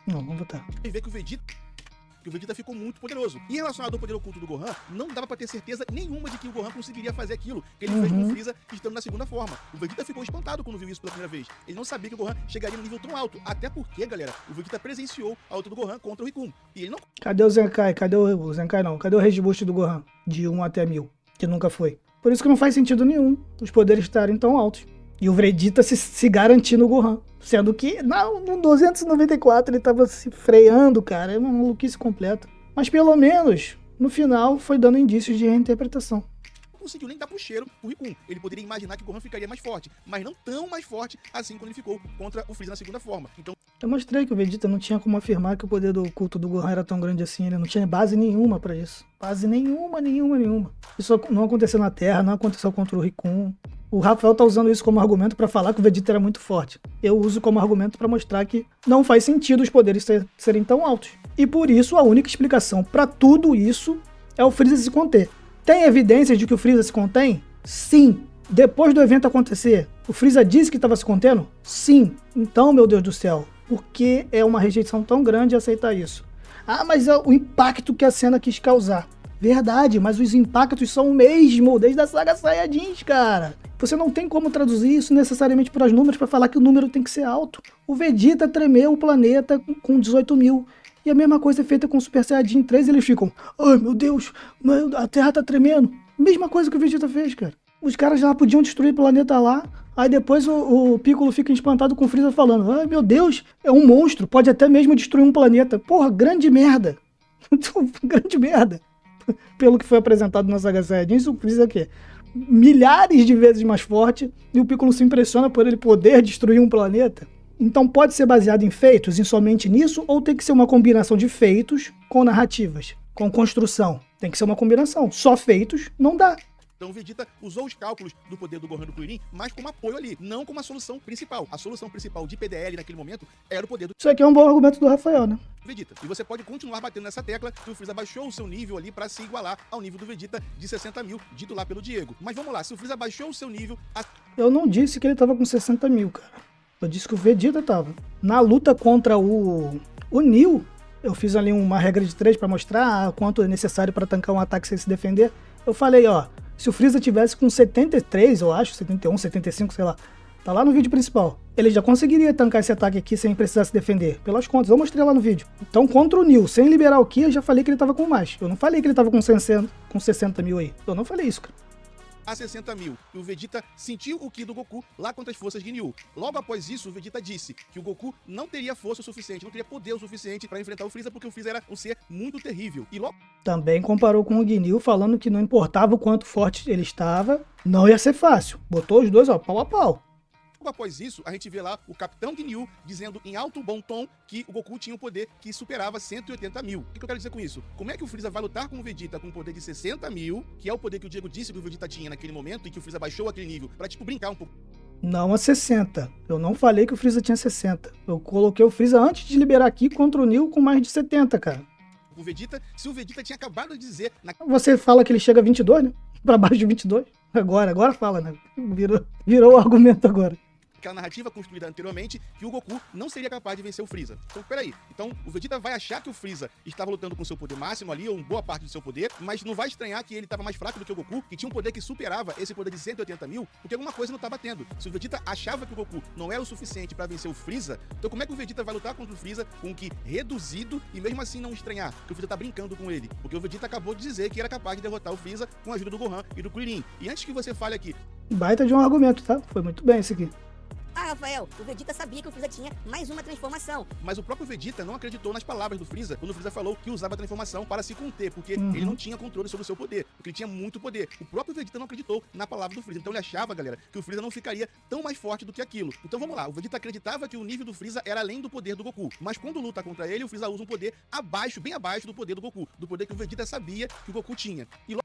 A: não, vamos botar.
B: E ver que o Vegeta ficou muito poderoso. E relacionado ao poder oculto do Gohan, não dava pra ter certeza nenhuma de que o Gohan conseguiria fazer aquilo que ele fez com o Freeza estando na segunda forma. O Vegeta ficou espantado quando viu isso pela primeira vez. Ele não sabia que o Gohan chegaria num nível tão alto. Até porque, galera, o Vegeta presenciou a luta do Gohan contra o Rickun. E ele não...
A: Cadê o Zenkai? Cadê o Zenkai não? Cadê o Rage Boost do Gohan? De 1 até 1000. Que nunca foi. Por isso que não faz sentido nenhum os poderes estarem tão altos. E o Vegeta se garantir no Gohan. Sendo que no 294 ele tava se freando, cara. É uma maluquice completa. Mas pelo menos, no final, foi dando indícios de reinterpretação.
B: Não conseguiu nem dar pro cheiro pro Rickun. Ele poderia imaginar que o Gohan ficaria mais forte, mas não tão mais forte assim quando ele ficou contra o Freeza na segunda forma. Então,
A: eu mostrei que o Vegeta não tinha como afirmar que o poder do oculto do Gohan era tão grande assim. Ele não tinha base nenhuma pra isso. Base nenhuma. Isso não aconteceu na Terra, não aconteceu contra o Rickun. O Rafael tá usando isso como argumento pra falar que o Vegeta era muito forte. Eu uso como argumento pra mostrar que não faz sentido os poderes serem tão altos. E por isso, a única explicação pra tudo isso é o Freeza se conter. Tem evidências de que o Freeza se contém? Sim. Depois do evento acontecer, o Freeza disse que estava se contendo? Sim. Então, meu Deus do céu, por que é uma rejeição tão grande aceitar isso? Ah, mas é o impacto que a cena quis causar. Verdade, mas os impactos são o mesmo desde a saga Saiyajins, cara. Você não tem como traduzir isso necessariamente para os números para falar que o número tem que ser alto. O Vegeta tremeu o planeta com 18.000. E a mesma coisa é feita com o Super Saiyajin 3, eles ficam, ai meu Deus, a Terra tá tremendo. Mesma coisa que o Vegeta fez, cara. Os caras já podiam destruir o planeta lá, aí depois o Piccolo fica espantado com o Freeza falando, ai meu Deus, é um monstro, pode até mesmo destruir um planeta. Porra, grande merda. Grande merda. Pelo que foi apresentado na saga Saiyajins, o Freeza é o quê? Milhares de vezes mais forte, e o Piccolo se impressiona por ele poder destruir um planeta. Então pode ser baseado em feitos, em somente nisso, ou tem que ser uma combinação de feitos com narrativas, com construção. Tem que ser uma combinação. Só feitos não dá.
B: Então o Vegeta usou os cálculos do poder do Gohan e do Kuririn, mas como apoio ali, não como a solução principal. A solução principal de PDL naquele momento era o poder do
A: Isso aqui é um bom argumento do Rafael, né?
B: Vegeta. E você pode continuar batendo nessa tecla que o Freeza baixou o seu nível ali pra se igualar ao nível do Vegeta de 60.000, dito lá pelo Diego. Mas vamos lá, se o Freeza baixou o seu nível...
A: Eu não disse que ele tava com 60.000, cara. Eu disse que o Vegeta tava. Na luta contra o Neo, eu fiz ali uma regra de 3 pra mostrar quanto é necessário pra tancar um ataque sem se defender. Eu falei, ó, se o Freeza tivesse com 73, eu acho, 71, 75, sei lá, tá lá no vídeo principal, ele já conseguiria tancar esse ataque aqui sem precisar se defender, pelas contas, eu mostrei lá no vídeo. Então contra o Neo, sem liberar o Ki, eu já falei que ele tava com mais. Eu não falei que ele tava com 60.000 aí. Eu não falei isso, cara.
B: A 60.000, e o Vegeta sentiu o Ki do Goku lá contra as forças de Neo. Logo após isso, o Vegeta disse que o Goku não teria força o suficiente, não teria poder o suficiente para enfrentar o Freeza, porque o Freeza era um ser muito terrível. E logo...
A: Também comparou com o Ginyu, falando que não importava o quanto forte ele estava, não ia ser fácil. Botou os dois, ó, pau a pau.
B: Logo após isso, a gente vê lá o Capitão Ginyu dizendo em alto bom tom que o Goku tinha um poder que superava 180.000. O que eu quero dizer com isso? Como é que o Freeza vai lutar com o Vegeta com um poder de 60.000, que é o poder que o Diego disse que o Vegeta tinha naquele momento e que o Freeza baixou aquele nível, pra, tipo, brincar um pouco?
A: Não a 60. Eu não falei que o Freeza tinha 60. Eu coloquei o Freeza antes de liberar aqui contra o Neo com mais de 70, cara.
B: O Vegeta, se o Vegeta tinha acabado de dizer...
A: Você fala que ele chega a 22, né? Pra baixo de 22. Agora fala, né? Virou o argumento agora.
B: aquela narrativa construída anteriormente que o Goku não seria capaz de vencer o Freeza. Então, peraí. Então, o Vegeta vai achar que o Freeza estava lutando com seu poder máximo ali, ou boa parte do seu poder, mas não vai estranhar que ele estava mais fraco do que o Goku, que tinha um poder que superava esse poder de 180 mil, porque alguma coisa não estava tendo. Se o Vegeta achava que o Goku não era o suficiente para vencer o Freeza, então como é que o Vegeta vai lutar contra o Freeza com o Ki reduzido e mesmo assim não estranhar que o Freeza tá brincando com ele? Porque o Vegeta acabou de dizer que era capaz de derrotar o Freeza com a ajuda do Gohan e do Kuririn. E antes que você fale aqui...
A: Baita de um argumento, tá? Foi muito bem esse aqui.
C: Ah, Rafael, o Vegeta sabia que o Freeza tinha mais uma transformação.
B: Mas o próprio Vegeta não acreditou nas palavras do Freeza quando o Freeza falou que usava a transformação para se conter, porque ele não tinha controle sobre o seu poder, porque ele tinha muito poder. O próprio Vegeta não acreditou na palavra do Freeza, então ele achava, galera, que o Freeza não ficaria tão mais forte do que aquilo. Então vamos lá, o Vegeta acreditava que o nível do Freeza era além do poder do Goku, mas quando luta contra ele, o Freeza usa um poder abaixo, bem abaixo do poder do Goku, do poder que o Vegeta sabia que o Goku tinha. E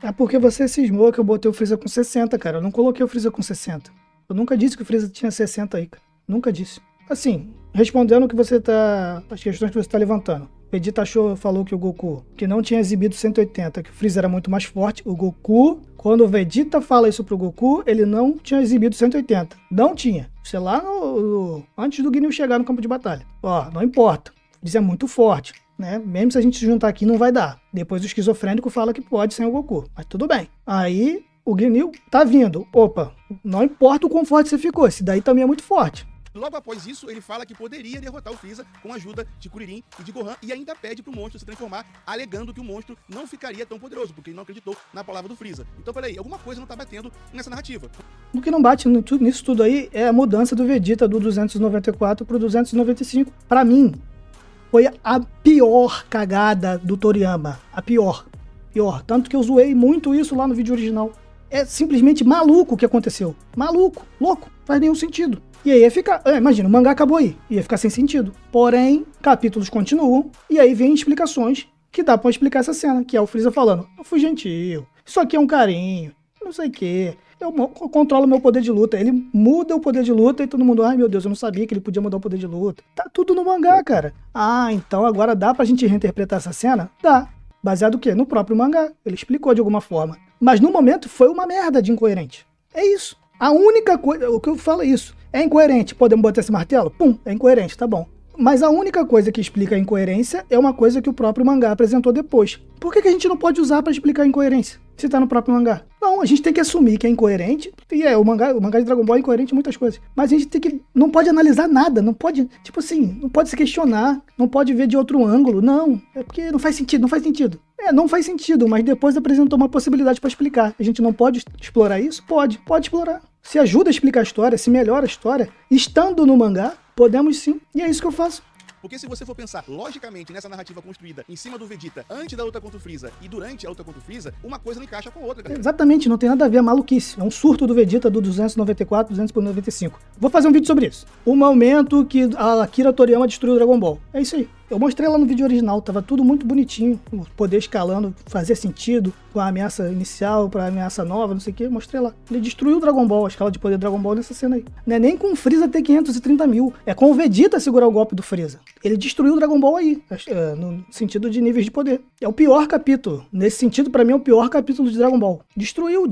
A: É porque você cismou que eu botei o Freeza com 60, cara. Eu não coloquei o Freeza com 60. Eu nunca disse que o Freeza tinha 60 aí, cara. Nunca disse. Assim, respondendo o que você tá... as questões que você tá levantando. Vegeta falou que o Goku, que não tinha exibido 180, que o Freeza era muito mais forte. O Goku, quando o Vegeta fala isso pro Goku, ele não tinha exibido 180. Não tinha. Isso é lá antes do Ginyu chegar no campo de batalha. Ó, não importa. O Freeza é muito forte, né? Mesmo se a gente se juntar aqui, não vai dar. Depois o esquizofrênico fala que pode sem o Goku. Mas tudo bem. Aí... o Ginyu tá vindo. Opa, não importa o quão forte você ficou, esse daí também é muito forte.
B: logo após isso, ele fala que poderia derrotar o Freeza com a ajuda de Kuririn e de Gohan, e ainda pede pro monstro se transformar, alegando que o monstro não ficaria tão poderoso, porque ele não acreditou na palavra do Freeza. Então, peraí, alguma coisa não tá batendo nessa narrativa.
A: O que não bate nisso tudo aí é a mudança do Vegeta do 294 pro 295. Pra mim, foi a pior cagada do Toriyama. A pior. Tanto que eu zoei muito isso lá no vídeo original. É simplesmente maluco o que aconteceu. Maluco, louco, faz nenhum sentido. E aí ia ficar... imagina, o mangá acabou aí. Ia ficar sem sentido. Porém, capítulos continuam. E aí vem explicações que dá pra explicar essa cena. Que é o Freeza falando, eu fui gentil. Isso aqui é um carinho. Não sei o quê. Eu controlo meu poder de luta. Ele muda o poder de luta e todo mundo... ai, meu Deus, eu não sabia que ele podia mudar o poder de luta. Tá tudo no mangá, cara. Ah, então agora dá pra gente reinterpretar essa cena? Dá. Baseado o quê? No próprio mangá. Ele explicou de alguma forma. Mas no momento foi uma merda de incoerente. É isso. A única coisa... o que eu falo é isso. É incoerente. Podemos botar esse martelo? Pum, é incoerente, tá bom. Mas a única coisa que explica a incoerência é uma coisa que o próprio mangá apresentou depois. Por que a gente não pode usar pra explicar a incoerência? Se tá no próprio mangá. Não, a gente tem que assumir que é incoerente. E o mangá de Dragon Ball é incoerente em muitas coisas. Mas a gente tem que... não pode analisar nada. Não pode... tipo assim, não pode se questionar. Não pode ver de outro ângulo. Não. É porque não faz sentido, não faz sentido. Não faz sentido, mas depois apresentou uma possibilidade pra explicar. A gente não pode explorar isso? Pode explorar. Se ajuda a explicar a história, se melhora a história, estando no mangá, podemos sim. E é isso que eu faço.
B: Porque se você for pensar logicamente nessa narrativa construída em cima do Vegeta antes da luta contra o Freeza e durante a luta contra o Freeza, uma coisa não encaixa com a outra, galera.
A: Exatamente, não tem nada a ver, é maluquice. É um surto do Vegeta do 294, 295. Vou fazer um vídeo sobre isso. O momento que a Akira Toriyama destruiu o Dragon Ball. É isso aí. Eu mostrei lá no vídeo original, tava tudo muito bonitinho, o poder escalando, fazia sentido com a ameaça inicial pra ameaça nova, não sei o que, mostrei lá. Ele destruiu o Dragon Ball, a escala de poder do Dragon Ball nessa cena aí. Não é nem com o Freeza ter 530 mil, é com o Vegeta segurar o golpe do Freeza. Ele destruiu o Dragon Ball aí, no sentido de níveis de poder. É o pior capítulo, nesse sentido pra mim é o pior capítulo de Dragon Ball. Destruiu,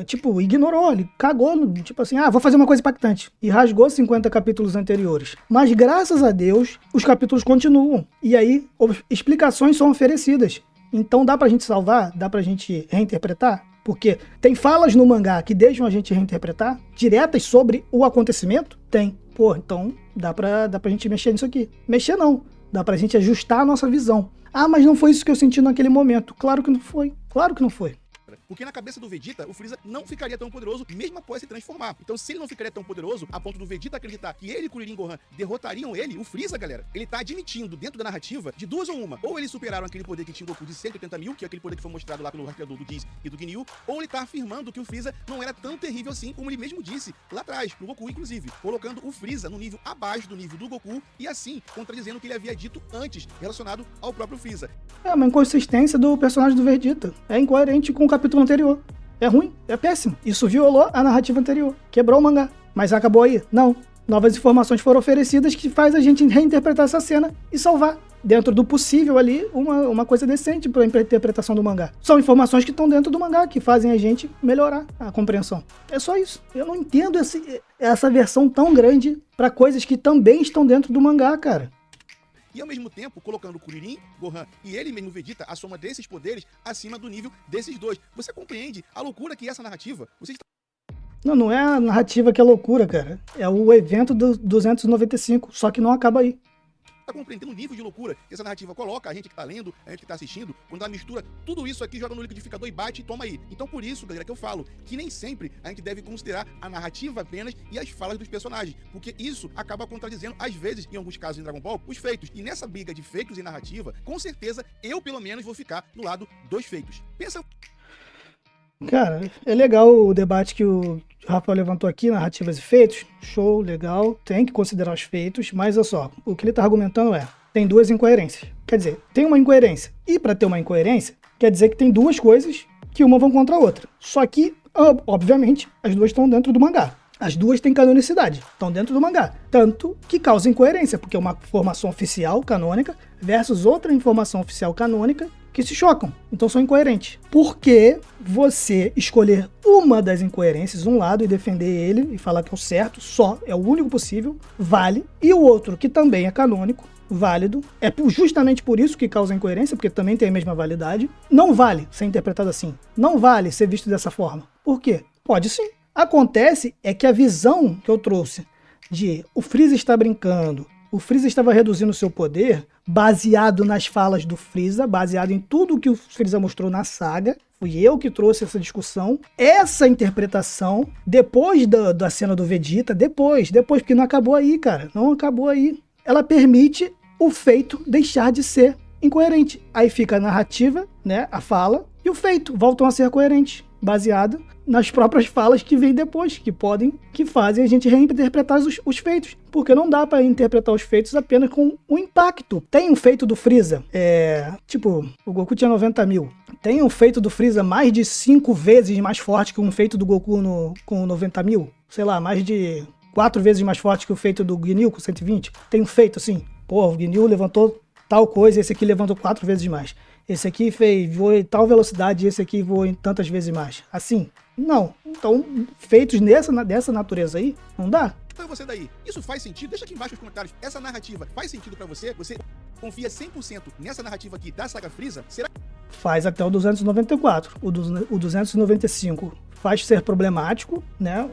A: tipo, ignorou, ele cagou, tipo assim, vou fazer uma coisa impactante. E rasgou 50 capítulos anteriores. Mas graças a Deus, os capítulos continuam. E aí, explicações são oferecidas. Então dá pra gente salvar? Dá pra gente reinterpretar? Porque tem falas no mangá que deixam a gente reinterpretar, diretas sobre o acontecimento? Tem. Pô, então dá pra gente mexer nisso aqui. Mexer não. Dá pra gente ajustar a nossa visão. Ah, mas não foi isso que eu senti naquele momento. Claro que não foi. Claro que não foi.
B: Porque na cabeça do Vegeta, o Freeza não ficaria tão poderoso, mesmo após se transformar. Então, se ele não ficaria tão poderoso, a ponto do Vegeta acreditar que ele e Kuririn e Gohan derrotariam ele, o Freeza, galera, ele tá admitindo dentro da narrativa de duas ou uma. Ou eles superaram aquele poder que tinha o Goku de 180 mil, que é aquele poder que foi mostrado lá pelo rastreador do Diz e do Ginyu, ou ele tá afirmando que o Freeza não era tão terrível assim, como ele mesmo disse lá atrás, pro Goku, inclusive, colocando o Freeza no nível abaixo do nível do Goku e assim, contradizendo o que ele havia dito antes, relacionado ao próprio Freeza.
A: É uma inconsistência do personagem do Vegeta. É incoerente com o capítulo anterior. É ruim, é péssimo. Isso violou a narrativa anterior. Quebrou o mangá. Mas acabou aí? Não. Novas informações foram oferecidas que faz a gente reinterpretar essa cena e salvar. dentro do possível ali, uma coisa decente para a interpretação do mangá. São informações que estão dentro do mangá, que fazem a gente melhorar a compreensão. É só isso. Eu não entendo essa versão tão grande para coisas que também estão dentro do mangá, cara.
B: E ao mesmo tempo, colocando o Kuririn, Gohan e ele mesmo Vegeta, a soma desses poderes acima do nível desses dois. Você compreende a loucura que é essa narrativa? Você está...
A: Não é a narrativa que é loucura, cara. É o evento do 295, só que não acaba aí.
B: Tá compreendendo o nível de loucura que essa narrativa coloca, a gente que tá lendo, a gente que tá assistindo, quando ela mistura tudo isso aqui, joga no liquidificador e bate e toma aí. Então por isso, galera, que eu falo que nem sempre a gente deve considerar a narrativa apenas e as falas dos personagens, porque isso acaba contradizendo, às vezes, em alguns casos em Dragon Ball, os feitos. E nessa briga de feitos e narrativa, com certeza, eu pelo menos vou ficar do lado dos feitos. Pensa...
A: Cara, é legal o debate que o Rafael levantou aqui, narrativas e feitos. Show, legal, tem que considerar os feitos, mas olha só, o que ele tá argumentando tem duas incoerências. Quer dizer, tem uma incoerência, e para ter uma incoerência, quer dizer que tem duas coisas que uma vão contra a outra. Só que, obviamente, as duas estão dentro do mangá. As duas têm canonicidade, estão dentro do mangá. Tanto que causa incoerência, porque é uma informação oficial canônica versus outra informação oficial canônica que se chocam, então são incoerentes. Por que você escolher uma das incoerências, um lado, e defender ele e falar que é o certo, só é o único possível, vale, e o outro, que também é canônico, válido, é justamente por isso que causa incoerência, porque também tem a mesma validade, não vale ser interpretado assim, não vale ser visto dessa forma. Por quê? Pode sim. Acontece é que a visão que eu trouxe de o Freeza está brincando, o Freeza estava reduzindo o seu poder, baseado nas falas do Freeza, baseado em tudo que o Freeza mostrou na saga. Fui eu que trouxe essa discussão. Essa interpretação, depois da cena do Vegeta, depois, porque não acabou aí, cara. Não acabou aí. Ela permite o feito deixar de ser incoerente. Aí fica a narrativa, né, a fala, e o feito voltam a ser coerentes, baseado nas próprias falas que vêm depois, que fazem a gente reinterpretar os feitos. Porque não dá para interpretar os feitos apenas com o impacto. Tem um feito do Freeza, tipo, o Goku tinha 90 mil. Tem um feito do Freeza mais de 5 vezes mais forte que um feito do Goku com 90 mil. Sei lá, mais de 4 vezes mais forte que o feito do Ginyu com 120. Tem um feito assim, pô, o Ginyu levantou tal coisa, esse aqui levantou 4 vezes mais. Esse aqui voou em tal velocidade, esse aqui voou em tantas vezes mais. Assim, não. Então, feitos dessa natureza aí, não dá.
B: Então você daí, isso faz sentido? Deixa aqui embaixo nos comentários. Essa narrativa faz sentido pra você? Você confia 100% nessa narrativa aqui da saga Freeza? Será?
A: Faz até o 294. O 295 faz ser problemático, né?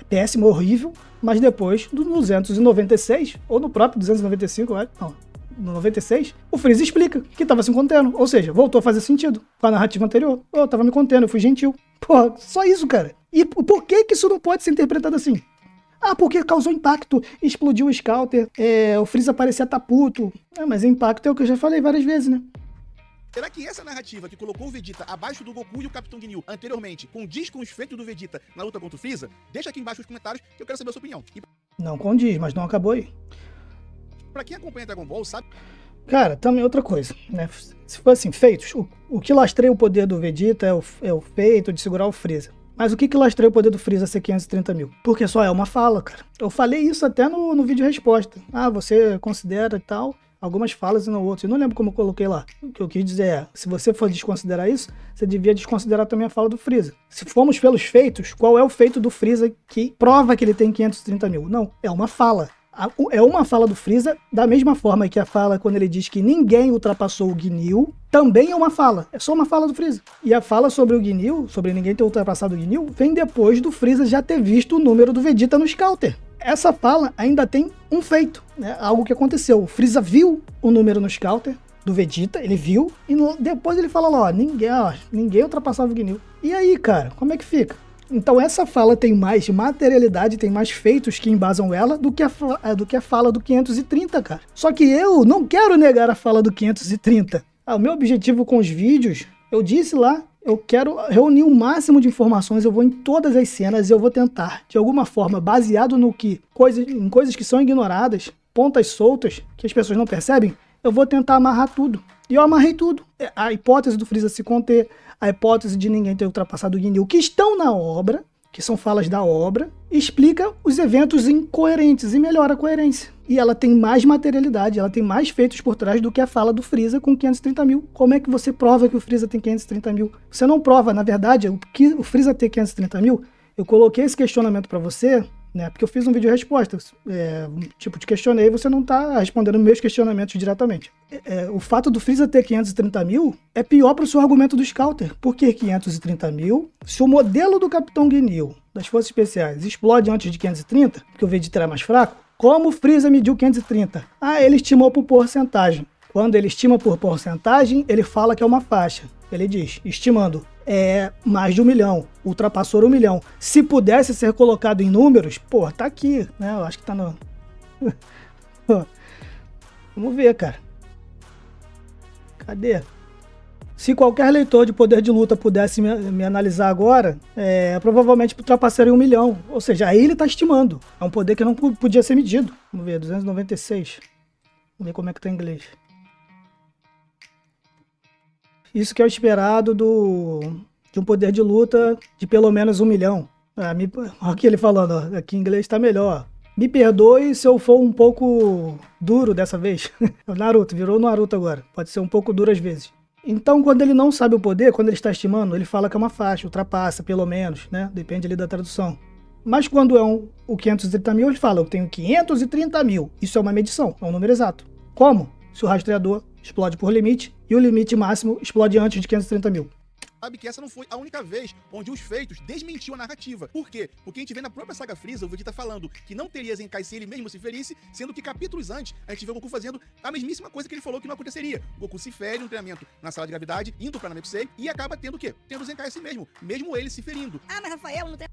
A: É péssimo, horrível. Mas depois do 296, ou no próprio 295, não, no 96, o Freeza explica que tava se contendo. Ou seja, voltou a fazer sentido com a narrativa anterior. Eu tava me contendo, eu fui gentil. Pô, só isso, cara. E por que isso não pode ser interpretado assim? Ah, porque causou impacto, explodiu o Scouter, o Freeza parecia estar puto. Mas impacto é o que eu já falei várias vezes, né?
B: Será que essa narrativa que colocou o Vegeta abaixo do Goku e o Capitão Ginyu anteriormente condiz com os feitos do Vegeta na luta contra o Freeza? Deixa aqui embaixo nos comentários que eu quero saber a sua opinião.
A: Não condiz, mas não acabou aí.
B: Pra quem acompanha Dragon Ball, sabe...
A: Cara, também outra coisa, né? Se for assim, feitos, o que lastreia o poder do Vegeta é o feito de segurar o Freeza. Mas o que lastreia o poder do Freeza ser 530 mil? Porque só é uma fala, cara. Eu falei isso até no vídeo resposta. Ah, você considera e tal, algumas falas e não outras. Eu não lembro como eu coloquei lá. O que eu quis dizer é, se você for desconsiderar isso, você devia desconsiderar também a fala do Freeza. Se formos pelos feitos, qual é o feito do Freeza que prova que ele tem 530 mil? Não, é uma fala. É uma fala do Freeza, da mesma forma que a fala quando ele diz que ninguém ultrapassou o Ginyu, também é uma fala. É só uma fala do Freeza. E a fala sobre o Ginyu, sobre ninguém ter ultrapassado o Ginyu, vem depois do Freeza já ter visto o número do Vegeta no Scouter. Essa fala ainda tem um feito, né? Algo que aconteceu. O Freeza viu o número no Scouter do Vegeta, ele viu, e depois ele fala lá, ninguém ultrapassava o Ginyu. E aí, cara, como é que fica? Então essa fala tem mais materialidade, tem mais feitos que embasam ela do que a fala do 530, cara. Só que eu não quero negar a fala do 530. O meu objetivo com os vídeos, eu disse lá, eu quero reunir o máximo de informações, eu vou em todas as cenas e eu vou tentar, de alguma forma, baseado em coisas que são ignoradas, pontas soltas, que as pessoas não percebem, eu vou tentar amarrar tudo. E eu amarrei tudo. A hipótese do Freeza se conter, a hipótese de ninguém ter ultrapassado o Ginyu, que estão na obra, que são falas da obra, explica os eventos incoerentes e melhora a coerência. E ela tem mais materialidade, ela tem mais feitos por trás do que a fala do Freeza com 530 mil. Como é que você prova que o Freeza tem 530 mil? Você não prova, na verdade, o que o Freeza tem 530 mil. Eu coloquei esse questionamento para você, né? Porque eu fiz um vídeo de respostas. Tipo, te questionei e você não tá respondendo meus questionamentos diretamente. O fato do Freeza ter 530 mil é pior pro seu argumento do Scouter. Por que 530 mil? Se o modelo do Capitão Guinil das Forças Especiais explode antes de 530, porque o Vegeta era mais fraco, como o Freeza mediu 530? Ah, ele estimou por porcentagem. Quando ele estima por porcentagem, ele fala que é uma faixa. Ele diz, estimando, mais de 1 milhão, ultrapassou 1 milhão. Se pudesse ser colocado em números, pô, tá aqui, né? Eu acho que tá no... Vamos ver, cara. Cadê? Se qualquer leitor de Poder de Luta pudesse me analisar agora, provavelmente ultrapassaria 1 milhão. Ou seja, aí ele tá estimando. É um poder que não podia ser medido. Vamos ver, 296. Vamos ver como é que tá em inglês. Isso que é o esperado de um poder de luta de pelo menos 1 milhão. Olha aqui ele falando, ó, aqui em inglês tá melhor. Me perdoe se eu for um pouco duro dessa vez. O Naruto, virou Naruto agora. Pode ser um pouco duro às vezes. Então, quando ele não sabe o poder, quando ele está estimando, ele fala que é uma faixa, ultrapassa, pelo menos, né? Depende ali da tradução. Mas quando é o 530 mil, ele fala, eu tenho 530 mil. Isso é uma medição, é um número exato. Como? Se o rastreador explode por limite e o limite máximo explode antes de 530 mil.
B: Sabe que essa não foi a única vez onde os feitos desmentiu a narrativa. Por quê? Porque a gente vê na própria saga Freeza o Vegeta falando que não teria Zenkai se ele mesmo se ferisse, sendo que capítulos antes a gente vê o Goku fazendo a mesmíssima coisa que ele falou que não aconteceria. O Goku se fere no treinamento na sala de gravidade, indo pra Namekusei, e acaba tendo o quê? Tendo Zenkai assim mesmo ele se ferindo.
C: Ah, mas Rafael, não tem...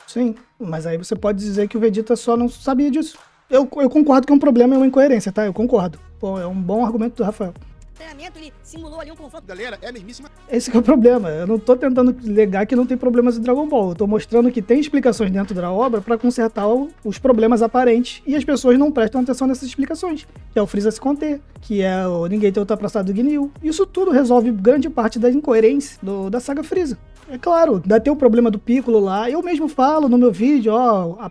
A: Sim, mas aí você pode dizer que o Vegeta só não sabia disso. Eu concordo que é um problema, é uma incoerência, tá? Eu concordo. Pô, é um bom argumento do Rafael.
C: treinamento, ele simulou ali um confronto.
B: Galera, é a mesmíssima...
A: Esse que é o problema. Eu não tô tentando negar que não tem problemas em Dragon Ball. Eu tô mostrando que tem explicações dentro da obra pra consertar os problemas aparentes e as pessoas não prestam atenção nessas explicações. Que é o Freeza se conter, que é o ninguém ter ultrapassado o Guinil. Isso tudo resolve grande parte da incoerência da saga Freeza. É claro, dá até o problema do Piccolo lá. Eu mesmo falo no meu vídeo, ó,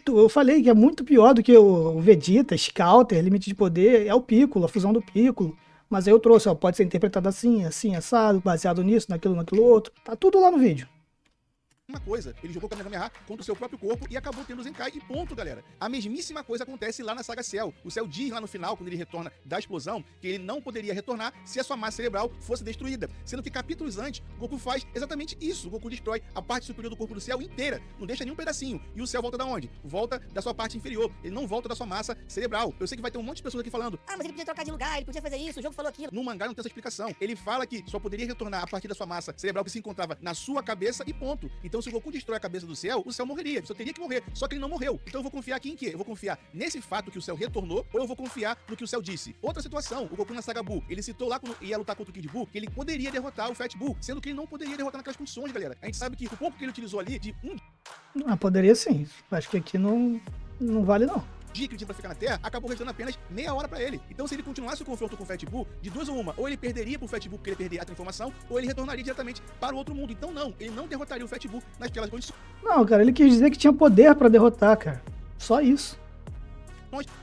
A: eu falei que é muito pior do que o Vegeta, Scouter, limite de poder, é o Piccolo, a fusão do Piccolo. Mas aí eu trouxe, ó, pode ser interpretado assim, assado, baseado nisso, naquilo outro. Tá tudo lá no vídeo.
B: Uma coisa, ele jogou Kamehameha contra o seu próprio corpo e acabou tendo Zenkai e ponto, galera. A mesmíssima coisa acontece lá na saga Cell. O Cell diz lá no final, quando ele retorna da explosão, que ele não poderia retornar se a sua massa cerebral fosse destruída. Sendo que capítulos antes, Goku faz exatamente isso. O Goku destrói a parte superior do corpo do Cell inteira, não deixa nenhum pedacinho. E o Cell volta da onde? Volta da sua parte inferior. Ele não volta da sua massa cerebral. Eu sei que vai ter um monte de pessoas aqui falando:
C: ah, mas ele podia trocar de lugar, ele podia fazer isso, o jogo falou aquilo.
B: No mangá não tem essa explicação. Ele fala que só poderia retornar a partir da sua massa cerebral que se encontrava na sua cabeça e ponto. Então se o Goku destrói a cabeça do Cell, o Cell morreria, só teria que morrer, só que ele não morreu. Então eu vou confiar aqui em quê? Eu vou confiar nesse fato que o Cell retornou, ou eu vou confiar no que o Cell disse? Outra situação, o Goku na saga Buu, ele citou lá quando ia lutar contra o Kid Buu, que ele poderia derrotar o Fat Buu, sendo que ele não poderia derrotar naquelas condições, galera. A gente sabe que o pouco que ele utilizou ali, de
A: poderia sim, acho que aqui não vale não.
B: dia que ele tinha pra ficar na Terra, acabou restando apenas meia hora pra ele. Então se ele continuasse o confronto com o Fat Buu, de duas ou uma, ou ele perderia pro Fat Buu porque ele perderia a transformação, ou ele retornaria diretamente para o outro mundo. Então não, ele não derrotaria o Fat Buu naquelas condições.
A: Não, cara, ele quis dizer que tinha poder pra derrotar, cara. Só isso.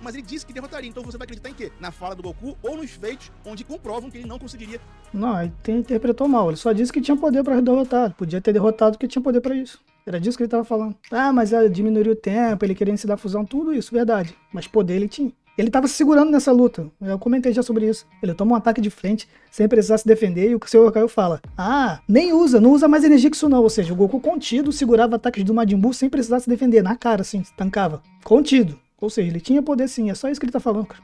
B: Mas ele disse que derrotaria, então você vai acreditar em quê? Na fala do Goku ou nos feitos onde comprovam que ele não conseguiria?
A: Não, ele interpretou mal, ele só disse que tinha poder pra derrotar, podia ter derrotado porque tinha poder pra isso. Era disso que ele tava falando. Ah, mas diminuiu o tempo, ele queria ensinar a fusão, tudo isso, verdade. Mas poder ele tinha. Ele tava se segurando nessa luta, eu comentei já sobre isso. Ele toma um ataque de frente, sem precisar se defender, e o seu Okaio fala: ah, não usa mais energia que isso não. Ou seja, o Goku contido segurava ataques do Majin Buu sem precisar se defender, na cara assim, tancava. Contido. Ou seja, ele tinha poder sim, é só isso que ele tá falando, cara.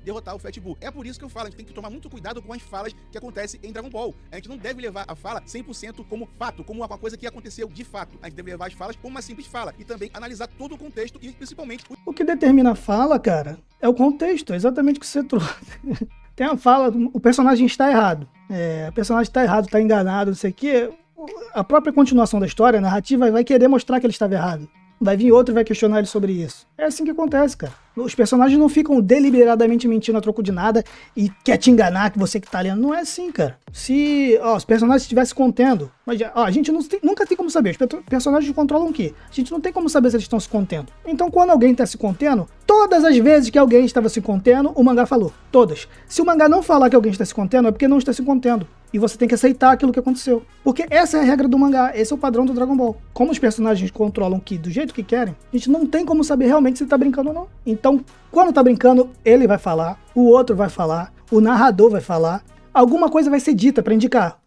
B: Derrotar o Fat Buu. É por isso que eu falo, a gente tem que tomar muito cuidado com as falas que acontecem em Dragon Ball. A gente não deve levar a fala 100% como fato, como uma coisa que aconteceu de fato. A gente deve levar as falas como uma simples fala e também analisar todo o contexto e principalmente...
A: O que determina a fala, cara, é o contexto, é exatamente o que você trouxe. Tem a fala, o personagem está errado. O personagem está errado, está enganado, não sei o quê. A própria continuação da história, a narrativa, vai querer mostrar que ele estava errado. vai vir outro e vai questionar ele sobre isso. É assim que acontece, cara. Os personagens não ficam deliberadamente mentindo a troco de nada e quer te enganar que você que tá lendo. Não é assim, cara. Se os personagens estivessem se contendo, mas a gente nunca tem como saber. Os personagens controlam o quê? A gente não tem como saber se eles estão se contendo. Então, quando alguém tá se contendo, todas as vezes que alguém estava se contendo, o mangá falou. Todas. Se o mangá não falar que alguém está se contendo, é porque não está se contendo. E você tem que aceitar aquilo que aconteceu. Porque essa é a regra do mangá, esse é o padrão do Dragon Ball. Como os personagens controlam que do jeito que querem, a gente não tem como saber realmente se ele tá brincando ou não. Então, quando tá brincando, ele vai falar, o outro vai falar, o narrador vai falar, alguma coisa vai ser dita pra indicar,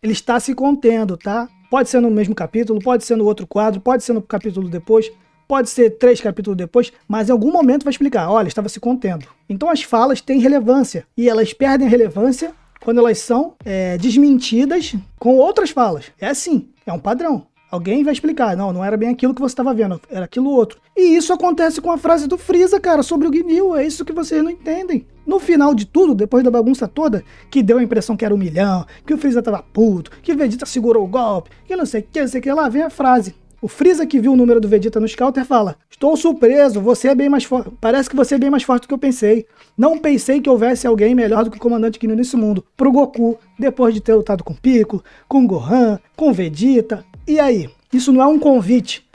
A: ele está se contendo, tá? Pode ser no mesmo capítulo, pode ser no outro quadro, pode ser no capítulo depois, pode ser 3 capítulos depois, mas em algum momento vai explicar, ele estava se contendo. Então as falas têm relevância, e elas perdem a relevância quando elas são desmentidas com outras falas. É assim, é um padrão. Alguém vai explicar, não era bem aquilo que você estava vendo, era aquilo outro. E isso acontece com a frase do Freeza, cara, sobre o Ginyu, é isso que vocês não entendem. No final de tudo, depois da bagunça toda, que deu a impressão que era 1 milhão, que o Freeza tava puto, que o Vegeta segurou o golpe, que não sei o que, lá vem a frase. O Freeza que viu o número do Vegeta no Scouter fala: estou surpreso, você é bem mais forte. Parece que você é bem mais forte do que eu pensei. Não pensei que houvesse alguém melhor do que o Comandante Ginyu nesse mundo. Pro Goku, depois de ter lutado com Piccolo, com Gohan, com Vegeta. E aí? Isso não é um convite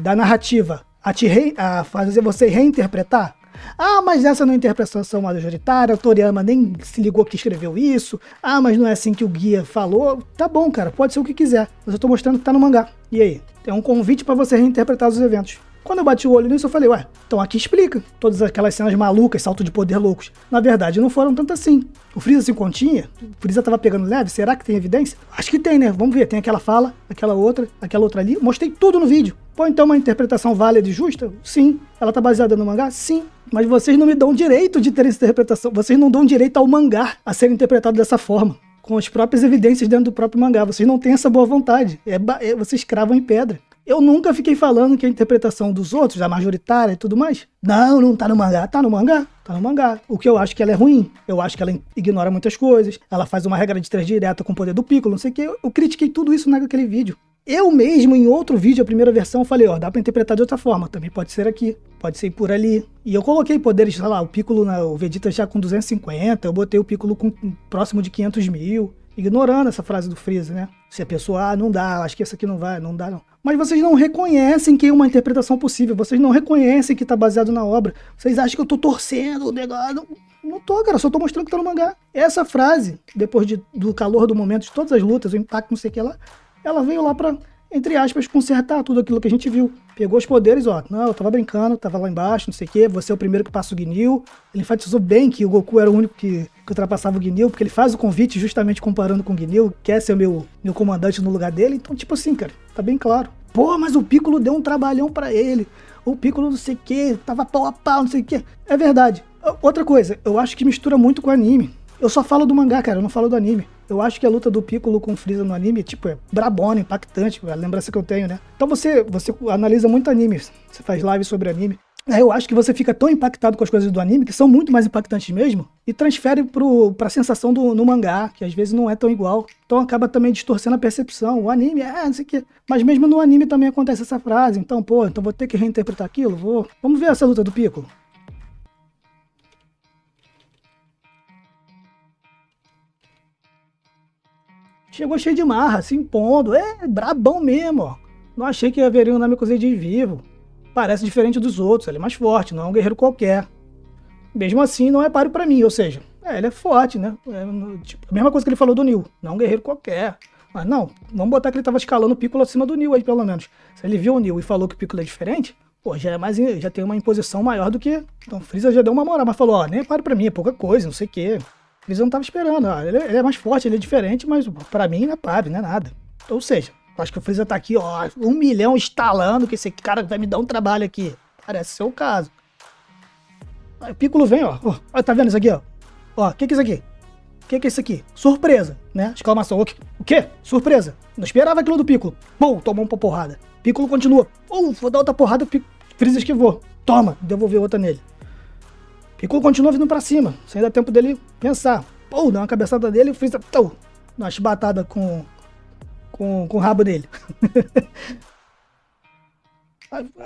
A: da narrativa a fazer você reinterpretar? Mas essa não é interpretação majoritária, o Toriyama nem se ligou que escreveu isso. Mas não é assim que o guia falou. Tá bom, cara, pode ser o que quiser, mas eu tô mostrando que tá no mangá. E aí? É um convite pra você reinterpretar os eventos. Quando eu bati o olho nisso, eu falei, então aqui explica. Todas aquelas cenas malucas, salto de poder loucos. Na verdade, não foram tanto assim. O Freeza se continha? O Freeza tava pegando leve? Será que tem evidência? Acho que tem, né? Vamos ver. Tem aquela fala, aquela outra ali. Mostrei tudo no vídeo. Então uma interpretação válida e justa? Sim. Ela tá baseada no mangá? Sim. Mas vocês não me dão direito de ter essa interpretação. Vocês não dão direito ao mangá a ser interpretado dessa forma. Com as próprias evidências dentro do próprio mangá. Vocês não têm essa boa vontade. Vocês cravam em pedra. Eu nunca fiquei falando que a interpretação dos outros, a majoritária e tudo mais, não tá no mangá. Tá no mangá? Tá no mangá. O que eu acho que ela é ruim. Eu acho que ela ignora muitas coisas. Ela faz uma regra de 3 direta com o poder do Piccolo, não sei o que. Eu critiquei tudo isso naquele vídeo. Eu mesmo, em outro vídeo, a primeira versão, falei, dá pra interpretar de outra forma. Também pode ser aqui, pode ser por ali. E eu coloquei poderes, sei lá, o Piccolo, o Vegeta já com 250, eu botei o Piccolo com próximo de 500 mil. Ignorando essa frase do Freeza, né? Se a pessoa, não dá, acho que essa aqui não vai, não dá não. Mas vocês não reconhecem que é uma interpretação possível, vocês não reconhecem que tá baseado na obra. Vocês acham que eu tô torcendo o negócio. Não tô, cara, só tô mostrando que tá no mangá. Essa frase, depois do calor do momento de todas as lutas, o impacto, não sei o que lá, ela veio lá pra, entre aspas, consertar tudo aquilo que a gente viu. Pegou os poderes, não, eu tava brincando, tava lá embaixo, não sei o que, você é o primeiro que passa o Ginyu. Ele enfatizou bem que o Goku era o único que ultrapassava o Ginyu, porque ele faz o convite justamente comparando com o Ginyu, quer ser o meu comandante no lugar dele. Então, tipo assim, cara, tá bem claro. Mas o Piccolo deu um trabalhão pra ele. O Piccolo não sei o que, tava pau a pau, não sei o que. É verdade. Outra coisa, eu acho que mistura muito com o anime. Eu só falo do mangá, cara, eu não falo do anime. Eu acho que a luta do Piccolo com o Freeza no anime, é brabona, impactante, a lembrança que eu tenho, né? Então você analisa muito anime, você faz live sobre anime. Eu acho que você fica tão impactado com as coisas do anime, que são muito mais impactantes mesmo, e transfere pra sensação no mangá, que às vezes não é tão igual. Então acaba também distorcendo a percepção. O anime, não sei o que. Mas mesmo no anime também acontece essa frase. Então, então vou ter que reinterpretar aquilo? Vou. Vamos ver essa luta do Piccolo. Chegou cheio de marra, se impondo. Brabão mesmo, Não achei que haveria um Namekusei vivo. Parece diferente dos outros, ele é mais forte, não é um guerreiro qualquer. Mesmo assim, não é páreo pra mim, ou seja, ele é forte, né? A mesma coisa que ele falou do Nil, não é um guerreiro qualquer. Mas não, vamos botar que ele tava escalando o Piccolo acima do Nil aí, pelo menos. Se ele viu o Nil e falou que o Piccolo é diferente, já tem uma imposição maior do que... Então o Freeza já deu uma moral, mas falou, nem é páreo pra mim, é pouca coisa, não sei o quê. O Freeza não tava esperando, ele é mais forte, ele é diferente, mas pra mim não é páreo, não é nada. Então, ou seja, acho que o Freeza tá aqui, 1 milhão instalando, que esse cara vai me dar um trabalho aqui. Parece ser o caso. Aí o Piccolo vem, tá vendo isso aqui, o que é isso aqui? O que é isso aqui? Surpresa, né? Exclamação. O quê? Surpresa. Não esperava aquilo do Piccolo. Pum, tomou uma porrada. Piccolo continua. Vou dar outra porrada, Freeza esquivou. Toma, devolveu outra nele. Piccolo continua vindo pra cima, sem dar tempo dele pensar. Dá uma cabeçada dele e o Freeza, dá uma chibatada com o rabo dele.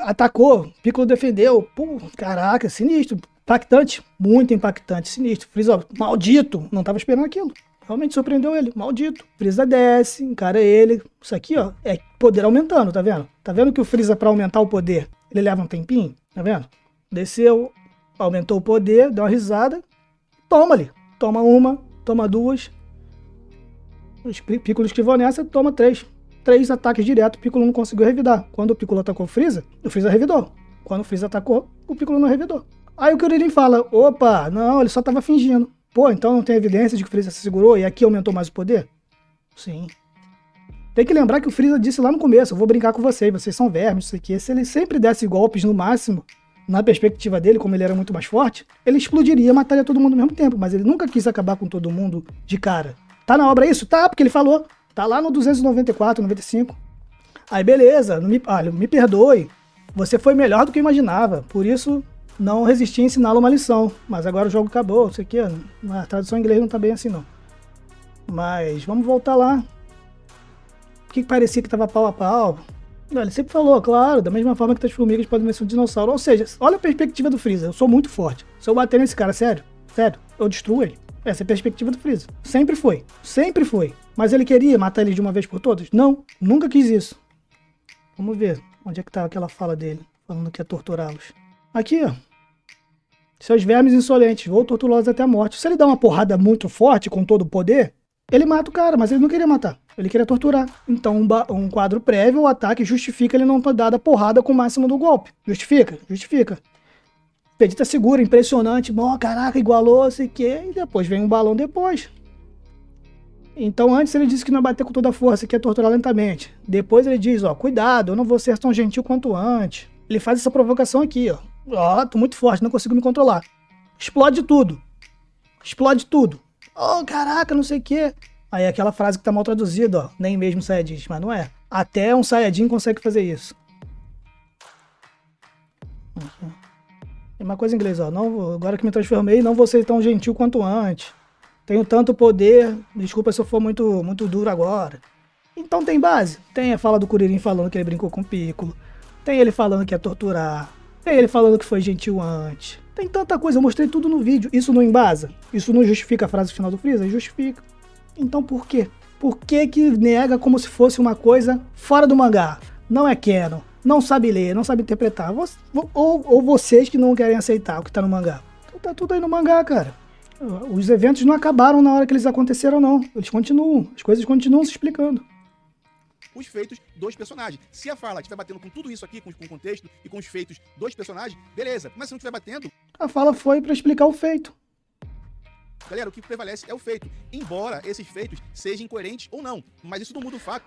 A: Atacou, Piccolo defendeu. Pô, caraca, sinistro. Impactante, muito impactante, sinistro. Freeza, maldito, não tava esperando aquilo. Realmente surpreendeu ele, maldito. Freeza desce, encara ele. Isso aqui, ó, é poder aumentando, tá vendo? Tá vendo que o Freeza, pra aumentar o poder, ele leva um tempinho? Tá vendo? Desceu, aumentou o poder, deu uma risada. Toma ali. Toma uma, toma duas. O Piccolo esquivou nessa, toma três. 3 ataques direto, o Piccolo não conseguiu revidar. Quando o Piccolo atacou o Freeza revidou. Quando o Freeza atacou, o Piccolo não revidou. Aí o Kuririn fala, opa, não, ele só tava fingindo. Pô, então não tem evidência de que o Freeza se segurou e aqui aumentou mais o poder? Sim. Tem que lembrar que o Freeza disse lá no começo, eu vou brincar com vocês são vermes, isso aqui. Se ele sempre desse golpes no máximo, na perspectiva dele, como ele era muito mais forte, ele explodiria e mataria todo mundo ao mesmo tempo, mas ele nunca quis acabar com todo mundo de cara. Tá na obra isso? Tá, porque ele falou. Tá lá no 294, 95. Aí beleza, me perdoe. Você foi melhor do que eu imaginava, por isso não resisti a ensiná-lo uma lição. Mas agora o jogo acabou, isso aqui, a tradução em inglês não tá bem assim não. Mas vamos voltar lá. O que parecia que tava pau a pau? Ele sempre falou, claro, da mesma forma que as formigas podem vencer um dinossauro. Ou seja, olha a perspectiva do Freeza, eu sou muito forte. Se eu bater nesse cara, sério, eu destruo ele. Essa é a perspectiva do Freeza. Sempre foi. Sempre foi. Mas ele queria matar ele de uma vez por todas? Não. Nunca quis isso. Vamos ver. Onde é que tá aquela fala dele? Falando que ia torturá-los. Aqui, ó. Seus vermes insolentes. Vou torturá-los até a morte. Se ele dá uma porrada muito forte, com todo o poder, ele mata o cara. Mas ele não queria matar. Ele queria torturar. Então um quadro prévio, o ataque, justifica ele não ter dado a porrada com o máximo do golpe. Justifica? Justifica. Vegeta segura, impressionante, bom, caraca, igualou, sei o que, e depois vem um balão depois. Então antes ele disse que não ia bater com toda a força, que ia torturar lentamente. Depois ele diz, ó, cuidado, eu não vou ser tão gentil quanto antes. Ele faz essa provocação aqui, ó. Ó, tô muito forte, não consigo me controlar. Explode tudo. Explode tudo. Oh, caraca, não sei o que. Aí aquela frase que tá mal traduzida, ó, nem mesmo Saiyajin, mas não é. Até um Saiyajin consegue fazer isso. Tem uma coisa em inglês, ó. Não, agora que me transformei, não vou ser tão gentil quanto antes. Tenho tanto poder, desculpa se eu for muito duro agora. Então tem base. Tem a fala do Kuririn falando que ele brincou com o Piccolo. Tem ele falando que ia torturar. Tem ele falando que foi gentil antes. Tem tanta coisa, eu mostrei tudo no vídeo. Isso não embasa? Isso não justifica a frase final do Freeza? Justifica. Então por quê? Por que que nega como se fosse uma coisa fora do mangá? Não é canon. Não sabe ler, não sabe interpretar. Ou vocês que não querem aceitar o que tá no mangá. Então tá tudo aí no mangá, cara. Os eventos não acabaram na hora que eles aconteceram, não. Eles continuam. As coisas continuam se explicando.
B: Os feitos dos personagens. Se a fala estiver batendo com tudo isso aqui, com o contexto e com os feitos dos personagens, beleza. Mas se não estiver batendo...
A: A fala foi pra explicar o feito.
B: Galera, o que prevalece é o feito. Embora esses feitos sejam incoerentes ou não. Mas isso não muda o fato.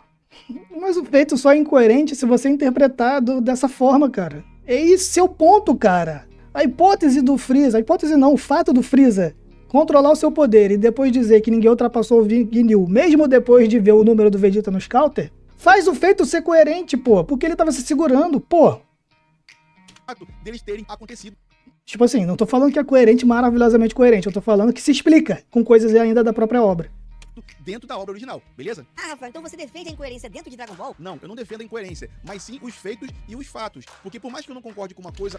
A: Mas o feito só é incoerente se você interpretar dessa forma, cara. Esse é o ponto, cara. A hipótese do Freeza, a hipótese não, o fato do Freeza controlar o seu poder e depois dizer que ninguém ultrapassou o Ginyu, mesmo depois de ver o número do Vegeta nos counter, faz o feito ser coerente, pô, porque ele tava se segurando, pô.
B: O fato deles terem acontecido.
A: Tipo assim, não tô falando que é coerente, maravilhosamente coerente, eu tô falando que se explica com coisas ainda da própria obra.
B: Dentro da obra original, beleza?
C: Ah, Rafa, então você defende a incoerência dentro de Dragon Ball?
B: Não, eu não defendo a incoerência, mas sim os feitos e os fatos. Porque por mais que eu não concorde com uma coisa...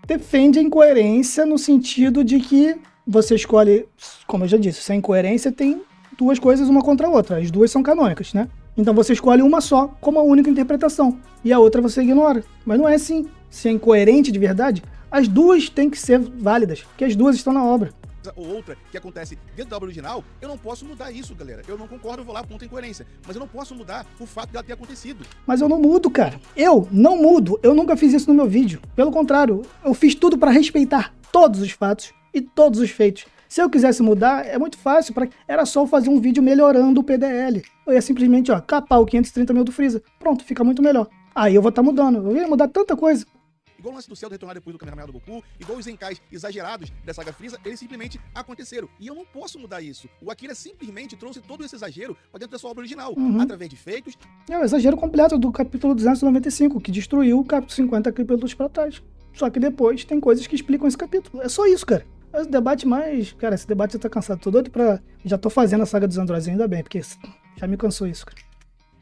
A: Defende a incoerência no sentido de que você escolhe, como eu já disse, se a incoerência tem duas coisas uma contra a outra. As duas são canônicas, né? Então você escolhe uma só como a única interpretação e a outra você ignora. Mas não é assim. Se é incoerente de verdade, as duas têm que ser válidas, porque as duas estão na obra.
B: Ou outra que acontece dentro da obra original, eu não posso mudar isso, galera. Eu não concordo, eu vou lá, ponto incoerência. Mas eu não posso mudar o fato dela ter acontecido.
A: Mas eu não mudo, cara. Eu não mudo. Eu nunca fiz isso no meu vídeo. Pelo contrário, eu fiz tudo pra respeitar todos os fatos e todos os feitos. Se eu quisesse mudar, é muito fácil. Era só eu fazer um vídeo melhorando o PDL. Eu ia simplesmente, ó, capar o 530 mil do Freeza. Pronto, fica muito melhor. Aí eu vou estar mudando. Eu ia mudar tanta coisa.
B: Igual o lance do céu retornar depois do Kamehameha do Goku, igual os encais exagerados da saga Freeza, eles simplesmente aconteceram. E eu não posso mudar isso. O Akira simplesmente trouxe todo esse exagero para dentro da sua obra original, através de feitos.
A: É o exagero completo do capítulo 295, que destruiu o capítulo 50 capítulos para trás. Só que depois tem coisas que explicam esse capítulo. É só isso, cara. Esse debate mais... Cara, esse debate já tá cansado. Tô doido pra... Já tô fazendo a saga dos androides, ainda bem, porque já me cansou isso, cara.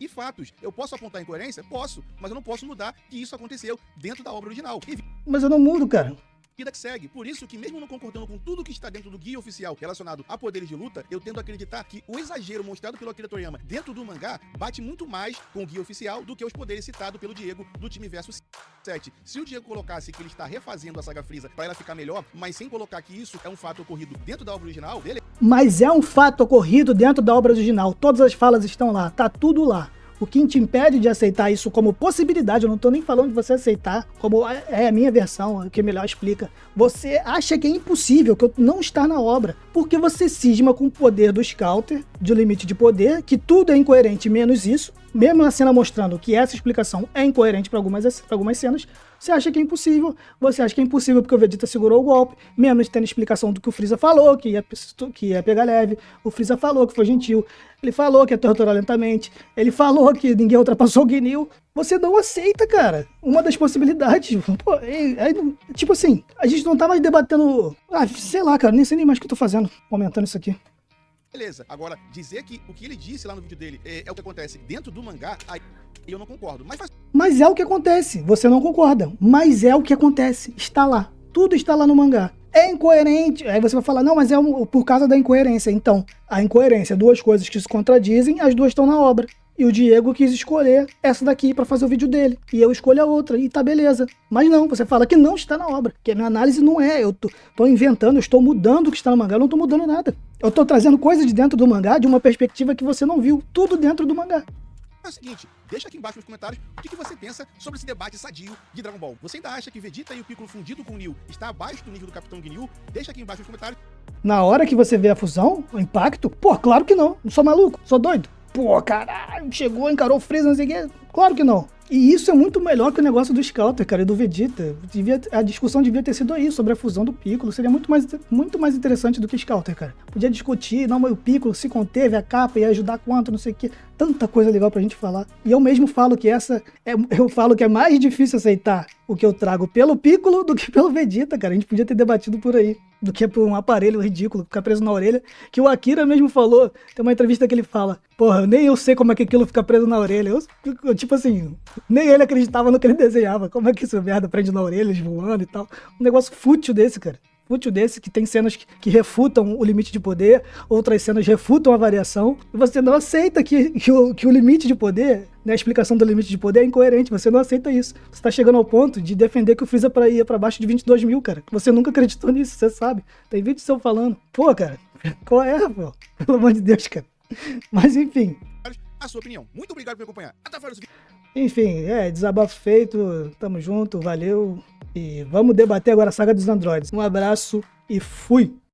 B: e fatos. Eu posso apontar incoerência? Posso, mas eu não posso mudar que isso aconteceu dentro da obra original. E
A: Mas eu não mudo, cara.
B: vida que segue. Por isso que, mesmo não concordando com tudo que está dentro do guia oficial relacionado a poderes de luta, eu tendo a acreditar que o exagero mostrado pelo Akira Toriyama dentro do mangá bate muito mais com o guia oficial do que os poderes citados pelo Diego do time Versus 7. Se o Diego colocasse que ele está refazendo a saga Frieza para ela ficar melhor, mas sem colocar que isso é um fato ocorrido dentro da obra original dele,
A: Mas é um fato ocorrido dentro da obra original. Todas as falas estão lá, tá tudo lá. O que te impede de aceitar isso como possibilidade, eu não tô nem falando de você aceitar, como é a minha versão, o que melhor explica. Você acha que é impossível, que não está na obra, porque você cisma com o poder do Scouter, de limite de poder, que tudo é incoerente menos isso, mesmo na cena mostrando que essa explicação é incoerente para algumas cenas, você acha que é impossível. Você acha que é impossível porque o Vegeta segurou o golpe, mesmo tendo explicação do que o Freeza falou, que ia pegar leve. O Freeza falou que foi gentil. Ele falou que ia torturar lentamente. Ele falou que ninguém ultrapassou o Ginyu. Você não aceita, cara. Uma das possibilidades. Pô, tipo assim, a gente não tá mais debatendo... sei lá, cara, nem sei nem mais o que eu tô fazendo, comentando isso aqui.
B: beleza. Agora, dizer que o que ele disse lá no vídeo dele é o que acontece dentro do mangá, aí eu não concordo.
A: Mas é o que acontece. Você não concorda. Mas é o que acontece. Está lá. Tudo está lá no mangá. É incoerente. Aí você vai falar, não, mas é por causa da incoerência. Então, a incoerência, duas coisas que se contradizem, as duas estão na obra. E o Diego quis escolher essa daqui pra fazer o vídeo dele. E eu escolho a outra. E tá beleza. Mas não, você fala que não está na obra. Que a minha análise não é. Eu tô inventando, eu estou mudando o que está no mangá. Eu não tô mudando nada. Eu tô trazendo coisas de dentro do mangá de uma perspectiva que você não viu. Tudo dentro do mangá.
B: É o seguinte, deixa aqui embaixo nos comentários o que você pensa sobre esse debate sadio de Dragon Ball. Você ainda acha que Vegeta e o Piccolo fundido com o Neo está abaixo do nível do Capitão Ginyu? Deixa aqui embaixo nos comentários.
A: Na hora que você vê a fusão, o impacto, pô, claro que não. Não sou maluco, sou doido. Pô, caralho, chegou, encarou o Freeza, não sei o quê. Claro que não. E isso é muito melhor que o negócio do Scouter, cara, e do Vegeta. A discussão devia ter sido aí, sobre a fusão do Piccolo. Seria muito mais interessante do que Scouter, cara. Podia discutir, não, mas o Piccolo se conteve, a capa ia ajudar quanto, não sei o quê. Tanta coisa legal pra gente falar. E eu mesmo falo que eu falo que é mais difícil aceitar o que eu trago pelo Piccolo do que pelo Vegeta, cara. A gente podia ter debatido por aí. Do que por um aparelho ridículo, ficar preso na orelha. Que o Akira mesmo falou, tem uma entrevista que ele fala, porra, nem eu sei como é que aquilo fica preso na orelha. Eu tipo assim, nem ele acreditava no que ele desenhava. Como é que essa merda prende na orelha, eles voando e tal. Um negócio fútil desse, cara. Fútil desse, que tem cenas que refutam o limite de poder, outras cenas refutam a variação, e você não aceita que o limite de poder, né, a explicação do limite de poder é incoerente, você não aceita isso. Você tá chegando ao ponto de defender que o Freeza ia pra baixo de 22 mil, cara. Você nunca acreditou nisso, você sabe. Tem vídeo seu falando. Pô, cara, qual é, pô? Pelo amor de Deus, cara. Mas enfim.
B: A sua opinião. Muito obrigado por me acompanhar. Até a próxima.
A: Enfim, desabafo feito, tamo junto, valeu. E vamos debater agora a saga dos androides. Um abraço e fui!